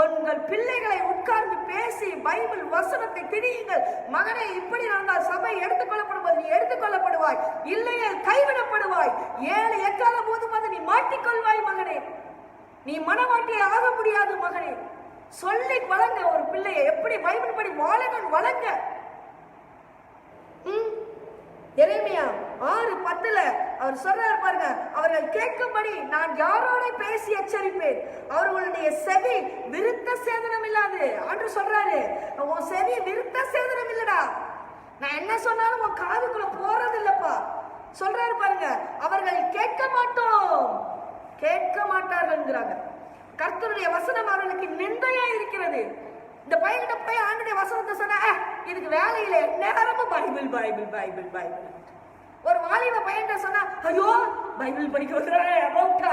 உங்கள் பிள்ளைகளை உட்கார்ந்து பேசி பைபிள் வசனத்தை திரியுங்கள். மகனே, இப்படி நடந்தால் சபை எடுத்துக்கொள்ளப்படும் போது நீ எடுத்துக்கொள்ளப்படுவாய், இல்லையே கைவிடப்படுவாய். 7 எக்கால போதும் வந்து நீ மாட்டிக்கொள்வாய் மகனே. நீ மனமாட்டியே ஆக முடியாது மகனே. சொல்லி வளங்க. ஒரு பிள்ளையை எப்படி பைபிள் படி வாழணும் வளங்க. எரேமியா 6:10 அவர் சொல்றாரு பாருங்க, அவர்கள் கேட்கும்படி நான் யாரோட பேசி எச்சரிப்பேன், அவர்களுடைய செவி விருத்த சேதனம் இல்லாது. ஆண்டவர் சொல்றாரு, உன் செவி விருத்த சேதனம் இல்லடா, நான் என்ன சொன்னாலும் உன் காதுக்குள்ள போறது இல்லப்பா. சொல்றாரு பாருங்க, அவர்கள் கேட்க மாட்டார்கள். கர்த்தருடைய வசனம் அவர்களுக்கு நிந்தையா இருக்கிறது. இந்த பையன்கிட்ட போய் ஆண்டுடைய வசனத்தை சொன்ன இதுக்கு வேலையில நேரமும் பைபிள் பைபிள் பைபிள் பைபிள். ஒரு வாலிப பையன்கிட்ட சொன்னா ஐயோ பைபிள் படிக்க வந்துடுறாங்க,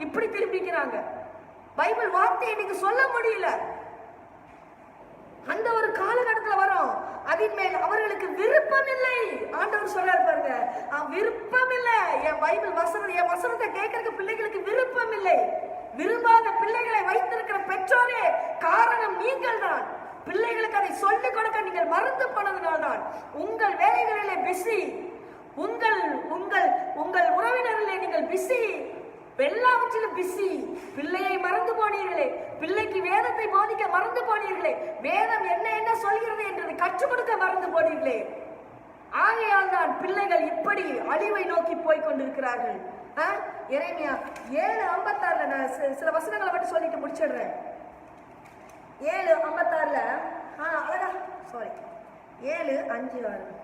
இப்படி திரும்பிக்கிறாங்க. பைபிள் வார்த்தையை நீங்க சொல்ல முடியல. அந்த ஒரு காலகட்டத்தில் வரும், அதன் மேல் அவர்களுக்கு விருப்பம் இல்லை. ஆண்டவர் சொல்றாரு பாருங்க, விருப்பம் இல்லை. என் பைபிள் வசனம் என் வசனத்தை கேட்கறதுக்கு பிள்ளைகளுக்கு விருப்பம் இல்லை. விரும்பாத பிள்ளைகளை வைத்திருக்கிற பெற்றோரே காரணம் நீங்கள் தான். பிள்ளைகளுக்கு அதை சொல்லிக் கொடுக்க நீங்கள் மறந்து போனதுனால்தான். உங்கள் வேலைகளிலே பிஸி, உங்கள் உங்கள் உங்கள் உறவினர்களே நீங்கள் பிஸி, எல்லாவற்றிலும் பிஸி. பிள்ளையை மறந்து போனீர்களே, பிள்ளைக்கு வேதத்தை போதிக்க மறந்து போனீர்களே, வேதம் என்ன சொல்கிறது என்றதை கற்றுக் கொடுக்க மறந்து போனீர்களே. ஆகையால் தான் பிள்ளைகள் இப்படி அழிவை நோக்கி போய் கொண்டிருக்கிறார்கள். எரேமியா 7:56 நான் சில வசனங்களை மட்டும் சொல்லிட்டு முடிச்சிடுறேன். 7:56 அழகா 7:5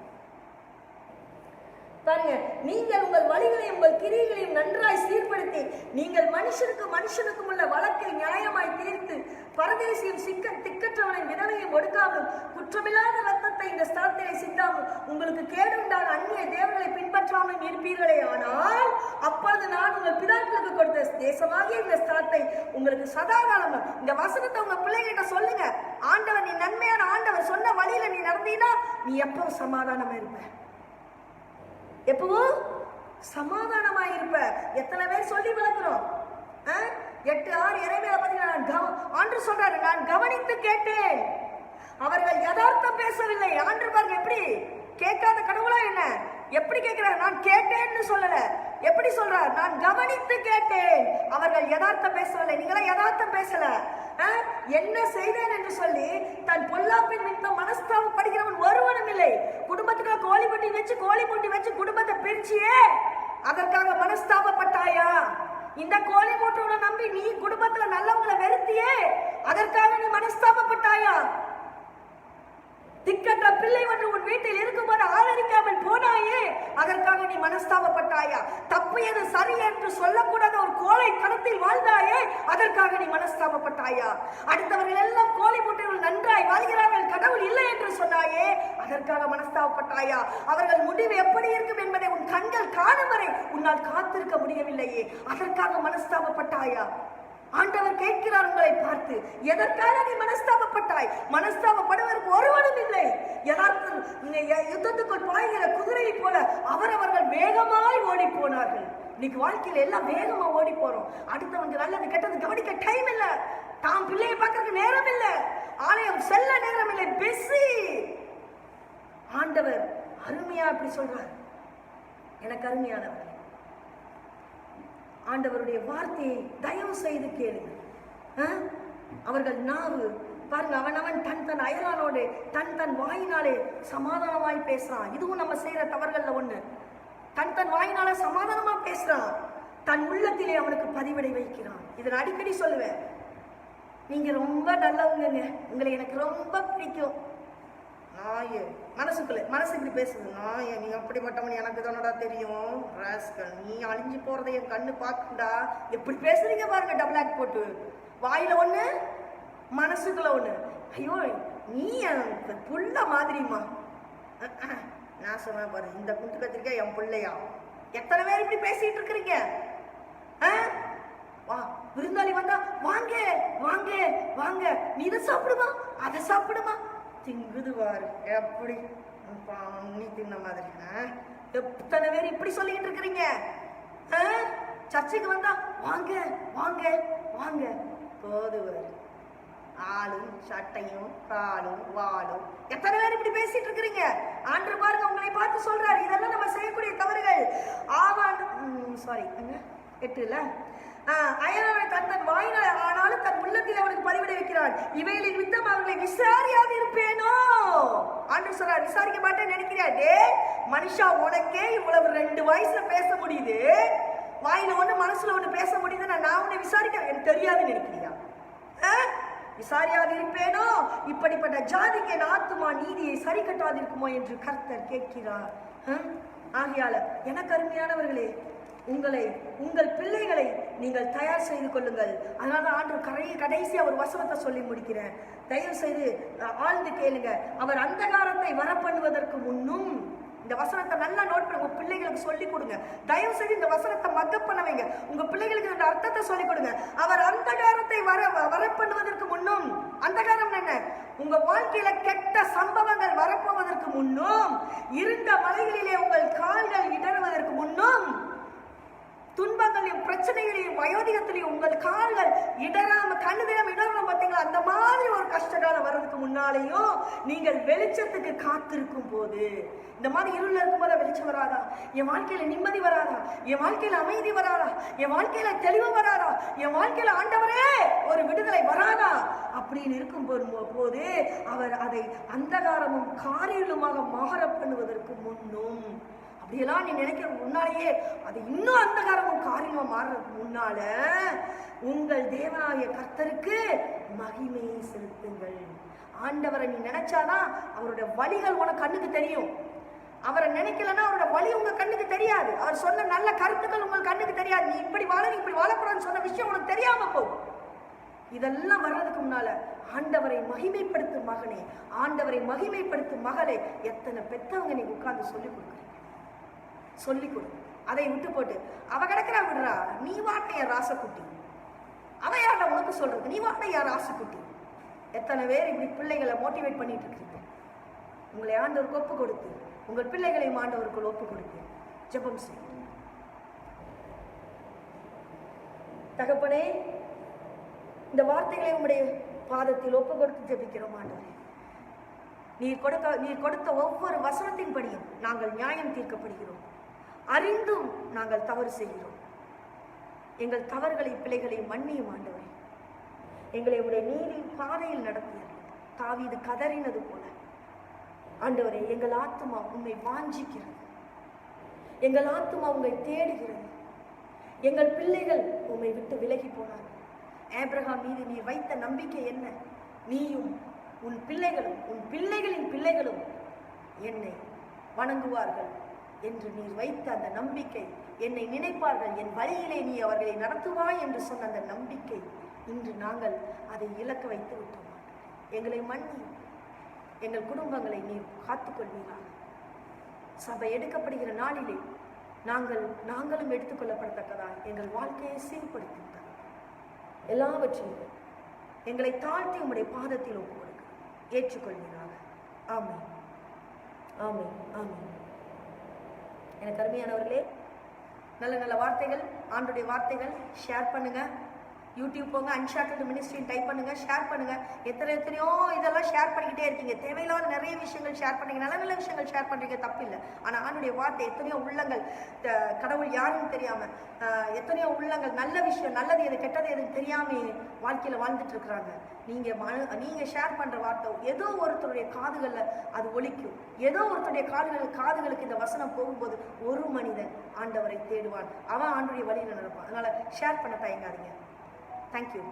பாருங்க, நீங்கள் உங்கள் வழிகளையும் உங்கள் கிரியைகளையும் நன்றாய் சீர்படுத்தி நீங்கள் மனுஷனுக்கும் உள்ள வழக்கை நியாயமாய் தீர்த்து பரதேசியும் திக்கற்றவனின் விதவையும் ஒடுக்காமலும் குற்றமில்லாத ரத்தத்தை இந்த ஸ்தலத்திலே சிந்தாமல் உங்களுக்கு கேடுண்டான அந்நிய தேவர்களை பின்பற்றாமல் இருப்பீர்களே. ஆனால் அப்பொழுது நான் உங்கள் பிதாக்களுக்கு கொடுத்த தேசமாகிய இந்த ஸ்தலத்தை உங்களுக்கு சதாகாலம். இந்த வசனத்தை உங்க பிள்ளைகிட்ட சொல்லுங்க. ஆண்டவர், நீ நன்மையான ஆண்டவர் சொன்ன வழியில நீ நடந்தீனா நீ எப்பவும் சமாதானமா இருப்ப, எப்பவும் சமாதானமாய் இருப்ப. எத்தனை பேர் சொல்லி வளர்க்கிறோம். 8:6 எரேமியா பார்த்தீங்கன்னா ஆண்டவர் சொல்றாரு, நான் கவனித்து கேட்டேன், அவர்கள் யதார்த்தம் பேசவில்லை. ஆண்டவர் பாருங்க எப்படி கேட்காத கடவுளா என்ன, எப்படி கேட்கிறார்? நான் கேட்டேன்னு சொல்லல, எப்படி சொல்றார்? நான் கவனித்து கேட்டேன், அவர்கள் யதார்த்தம் பேசவில்லை. நீங்களா யதார்த்தம் பேசல. என்ன செய்தேன் என்று சொல்லி தன் பொல்லாப்பின் நிமித்தம் மனஸ்தாபப்படுகிறவன் ஒருவனும் இல்லை. குடும்பத்துக்கு கோழி முட்டி வச்சு குடும்பத்தை பிரிச்சியே அதற்காக மனஸ்தாபப்பட்டாயா? இந்த கோழி மூட்டை நம்பி நீ குடும்பத்துல நல்லவங்களை வெறுத்தியே அதற்காக நீ மனஸ்தாபப்பட்டாயா? திக்கற்ற பிள்ளை ஒன்று உன் வீட்டில் இருக்கும்போது ஆதரிக்காமல் போனாயே அதற்காக நீ மனஸ்தாபப்பட்டாயா? தப்பு எது சரி என்று சொல்லக்கூடாத ஒரு கோழை கணத்தில் வாழ்ந்தாயே அதற்காக நீ மனஸ்தாபப்பட்டாயா? அடுத்தவர்கள் எல்லாம் கோழி முட்டைகள் நன்றாய் வாழ்கிறார்கள், கடவுள் இல்லை என்று சொன்னாயே அதற்காக மனஸ்தாபப்பட்டாயா? அவர்கள் முடிவு எப்படி இருக்கும் என்பதை உன் கண்கள் காணும் வரை உன்னால் காத்திருக்க முடியவில்லையே அதற்காக மனஸ்தாபப்பட்டாயா? ஆண்டவர் கேட்கிறார் உங்களை பார்த்து, எதற்காக நீ மனஸ்தாபப்பட்டாய்? மனஸ்தாபப்படுவதற்கு ஒருவனும் இல்லை. யுத்தத்துக்குள் பாய்கிற குதிரையை போல அவரவர்கள் வேகமாய் ஓடி போனார்கள். இன்னைக்கு வாழ்க்கையில எல்லாம் வேகமா ஓடி போறோம். அடுத்தவங்க நல்லது கெட்டது கவனிக்க டைம் இல்ல, தாம் பிள்ளையை பார்க்கறதுக்கு நேரம் இல்ல, ஆலயம் செல்ல நேரம் இல்லை, பிஸி. ஆண்டவர் அருமையா அப்படி சொல்றார். எனக்கு அருமையானவர், ஆண்டவருடைய வார்த்தையை தயவு செய்து கேளுங்க. அவர்கள் நாவு பாருங்க, அவன் தன் அயலானோடு தன் வாயினாலே சமாதானமாய் பேசுறான். இதுவும் நம்ம செய்யற தவறுகள்ல ஒண்ணு. தன் வாயினால சமாதானமா பேசுறான், தன் உள்ளத்திலே அவனுக்கு பதிவிடை வைக்கிறான். இதை நான் அடிக்கடி சொல்லுவேன், நீங்க ரொம்ப நல்லவங்க, உங்களை எனக்கு ரொம்ப பிடிக்கும். நாயே மனசு இப்படி பேசுது, நாயே நீ அப்படிப்பட்டவன் எனக்கு தானடா தெரியும், ராஸ்கல் நீ அழிஞ்சு போறதை என் கண்ணு பாக்குண்டா. எப்படி பேசுறீங்க பாருங்க, டபுள் ஆக்ட் போட்டு. வாயில ஒண்ணு மனசுக்குள்ள ஒண்ணு. ஐயோ நீ புள்ள மாதிரிமா. நான் சொன்ன பாரு, இந்த குண்டு கத்திரிக்காய் என் பிள்ளையா? எத்தனை பேர் இப்படி பேசிட்டு இருக்கிறீங்க? வா விருந்தாளி வந்தா வாங்க வாங்க வாங்க, நீ இதை சாப்பிடுமா அதை சாப்பிடுமா, திங்குதுவாரு எப்படி பண்ணி தின்ன மாதிரி. எத்தனை பேர் இப்படி சொல்லிட்டு இருக்கிறீங்க? சர்ச்சுக்கு வந்தா வாங்க வாங்க வாங்க போதுவாரு, ஆளும் சட்டையும் காலும் வாழும். எத்தனை பேர் இப்படி பேசிட்டு இருக்கிறீங்க? ஆண்டவர் பாருங்க உங்களை பார்த்து சொல்றாரு, இதெல்லாம் நம்ம செய்யக்கூடிய தவறுகள். சாரி 8 அயலானை தன் வாயினால் ஆனாலும் தன் உள்ளத்தில் அவனுக்கு பதிவிட வைக்கிறான். இவைகளின் வித்தம் அவர்களை விசாரியாது இருப்பேனோ? ஆண்டவர் சொல்றார், விசாரிக்க மாட்டேன்னு நினைக்கிறியா? டே மனுஷா, உனக்கே இவ்வளவு 2 வயசுல பேச முடியுது, வாயில ஒண்ணு மனசுல ஒண்ணு பேச முடியுது, நான் உன்னை விசாரிக்க எனக்கு தெரியாதுன்னு நினைக்கிறியா? விசாரியாது இருப்பேனோ? இப்படிப்பட்ட ஜாதிக்கு என் ஆத்துமா நீதியை சரி கட்டாதிருக்குமோ என்று கர்த்தர் கேட்கிறார். ஆகையால எனக்கு அருமையானவர்களே, உங்கள் பிள்ளைகளை நீங்கள் தயார் செய்து கொள்ளுங்கள். அதனால ஆண்டு கடைசியா ஒரு வசனத்தை சொல்லி முடிக்கிறேன். தயவு செய்து ஆழ்ந்து கேளுங்க. அவர் அந்தகாரத்தை வரப்பண்ணுவதற்கு முன்னும், இந்த வசனத்தை நல்லா நோட் பண்ணி உங்க பிள்ளைகளுக்கு சொல்லிக் கொடுங்க. தயவு செய்து இந்த வசனத்தை மக்கப் பண்ண வைங்க. உங்க பிள்ளைகளுக்கு இந்த அர்த்தத்தை சொல்லிக் கொடுங்க. அவர் அந்தகாரத்தை வரப்பண்ணுவதற்கு முன்னும், அந்தகாரம் என்ன? உங்க வாழ்க்கையில கெட்ட சம்பவங்கள் வரப்போவதற்கு முன்னும், இருண்ட மலைகளிலே உங்கள் கால்கள் இடறுவதற்கு முன்னும், துன்பங்களையும் பிரச்சனைகளையும் வயோதிகத்திலையும் உங்கள் கால்கள் இடராம கண்ணுதினம் இடரும் பார்த்தீங்களா, அந்த மாதிரி ஒரு கஷ்டகாலம் வர்றதுக்கு முன்னாலேயும் நீங்கள் வெளிச்சத்துக்கு காத்திருக்கும் போது, இந்த மாதிரி இருள் இருக்கும்போது வெளிச்சம் வராதா? என் வாழ்க்கையில நிம்மதி வராதா? என் வாழ்க்கையில அமைதி வராதா? என் வாழ்க்கையில தெளிவு வராதா? என் வாழ்க்கையில ஆண்டவரே ஒரு விடுதலை வராதா? அப்படின்னு இருக்கும் போது அவர் அதை அந்தகாரமும் காரிலுமாக மாற பண்ணுவதற்கு முன்னும், அப்படியெல்லாம் நீ நினைக்கிற முன்னாலேயே அது இன்னும் அந்தகாரமும் காரியமா மாறுறதுக்கு முன்னால உங்கள் தேவனாகிய கர்த்தருக்கு மகிமையை செலுத்துங்கள். ஆண்டவரை நீ நினைச்சாதான் அவருடைய வழிகள் உனக்கு கண்ணுக்கு தெரியும். அவரை நினைக்கலன்னா அவரோட வழி உங்க கண்ணுக்கு தெரியாது. அவர் சொன்ன நல்ல கருத்துக்கள் உங்களுக்கு கண்ணுக்கு தெரியாது. நீ இப்படி வாழ, நீ இப்படி வாழக்கூடாதுன்னு சொன்ன விஷயம் உனக்கு தெரியாம போகும். இதெல்லாம் வர்றதுக்கு முன்னால ஆண்டவரை மகிமைப்படுத்தும் மகனே, ஆண்டவரை மகிமைப்படுத்தும் மகளே, எத்தனை பெத்தவங்க நீ உட்கார்ந்து சொல்லிக் கொடுக்குறீங்க? சொல்லிக் கொடு. அதை விட்டு போட்டு அவ கிடக்குறா விடுறா, நீ வாட்டைய ராசக்குட்டி, அவ யார்ட உனக்கு சொல்றது, நீ வாட்ட யார் ராசக்குட்டி? எத்தனை பேர் இப்படி பிள்ளைகளை மோட்டிவேட் பண்ணிட்டு இருக்கீங்க? உங்களை ஆண்டவருக்கு ஒப்பு கொடுத்து, உங்கள் பிள்ளைகளையும் ஆண்டவருக்கு ஒப்பு கொடுத்து ஜெபம் செய்ய. தகப்பனே, இந்த வார்த்தைகளை உங்களுடைய பாதத்தில் ஒப்பு கொடுத்து ஜெபிக்கிறோம். ஆண்டவரே, நீர் கொடுத்த ஒவ்வொரு வசனத்தின்படியும் நாங்கள் நியாயம் தீர்க்கப்படுகிறோம். அறிந்தும் நாங்கள் தவறு செய்கிறோம். எங்கள் தவறுகளை பிள்ளைகளை மன்னியும் ஆண்டவரே. எங்களை உடைய நீதி பாதையில் நடத்தியது. தாவீது கதறினது போல ஆண்டவரே, எங்கள் ஆத்துமா உம்மை வாஞ்சிக்கிறது, எங்கள் ஆத்துமா உம்மை தேடுகிறது. எங்கள் பிள்ளைகள் உம்மை விட்டு விலகி போனார்கள். ஆபிரகாம் மீது நீர் வைத்த நம்பிக்கை என்ன? நீயும் உன் பிள்ளைகளும் உன் பிள்ளைகளின் பிள்ளைகளும் என்னை வணங்குவார்கள் என்று நீர் வைத்த அந்த நம்பிக்கை, என்னை நினைப்பார்கள், என் வழியிலே நீ அவர்களை நடத்துவாய் என்று சொன்ன அந்த நம்பிக்கை, இன்று நாங்கள் அதை இழக்க வைத்து விட்டோம். எங்களை மன்னி, எங்கள் குடும்பங்களை நீர் காத்துக்கொள்வீர்கள். சபை எடுக்கப்படுகிற நாளிலே நாங்களும் எடுத்துக்கொள்ளப்படத்தக்கதா எங்கள் வாழ்க்கையை சீர்படுத்திவிட்டார். எல்லாவற்றையும் எங்களை தாழ்த்தி உம்முடைய பாதத்தில் ஒப்பு கொடுக்க ஏற்றுக்கொள்வீராக. ஆமென், ஆமென், ஆமென். எனக்கு அருமையானவர்களே, நல்ல நல்ல வார்த்தைகள், ஆண்டுடைய வார்த்தைகள் ஷேர் பண்ணுங்க. யூடியூப் போங்க, அன்ஷார்ட்டட் மினிஸ்ட்ரின்னு டைப் பண்ணுங்க, ஷேர் பண்ணுங்க. எத்தனையோ இதெல்லாம் ஷேர் பண்ணிக்கிட்டே இருக்கீங்க. தேவையில்லாத நிறைய விஷயங்கள் ஷேர் பண்ணுறீங்க, நல்ல நல்ல விஷயங்கள் ஷேர் பண்ணுறீங்க, தப்பில்லை. ஆனால் ஆண்டுடைய வார்த்தை எத்தனையோ உள்ளங்கள், கடவுள் யாருன்னு தெரியாமல் எத்தனையோ உள்ளங்கள் நல்ல விஷயம், நல்லது எது கெட்டது எதுன்னு தெரியாமல் வாழ்க்கையில் வாழ்ந்துட்டு இருக்கிறாங்க. நீங்கள் ஷேர் பண்ணுற வார்த்தை ஏதோ ஒருத்தருடைய காதுகளில் அது ஒலிக்கும். ஏதோ ஒருத்தருடைய காதுகளுக்கு இந்த வசனம் போகும்போது ஒரு மனிதன் ஆண்டவரை தேடுவான், அவன் ஆண்டுடைய வழியில் நடப்பான். அதனால் ஷேர் பண்ண தயங்காதீங்க. Thank you.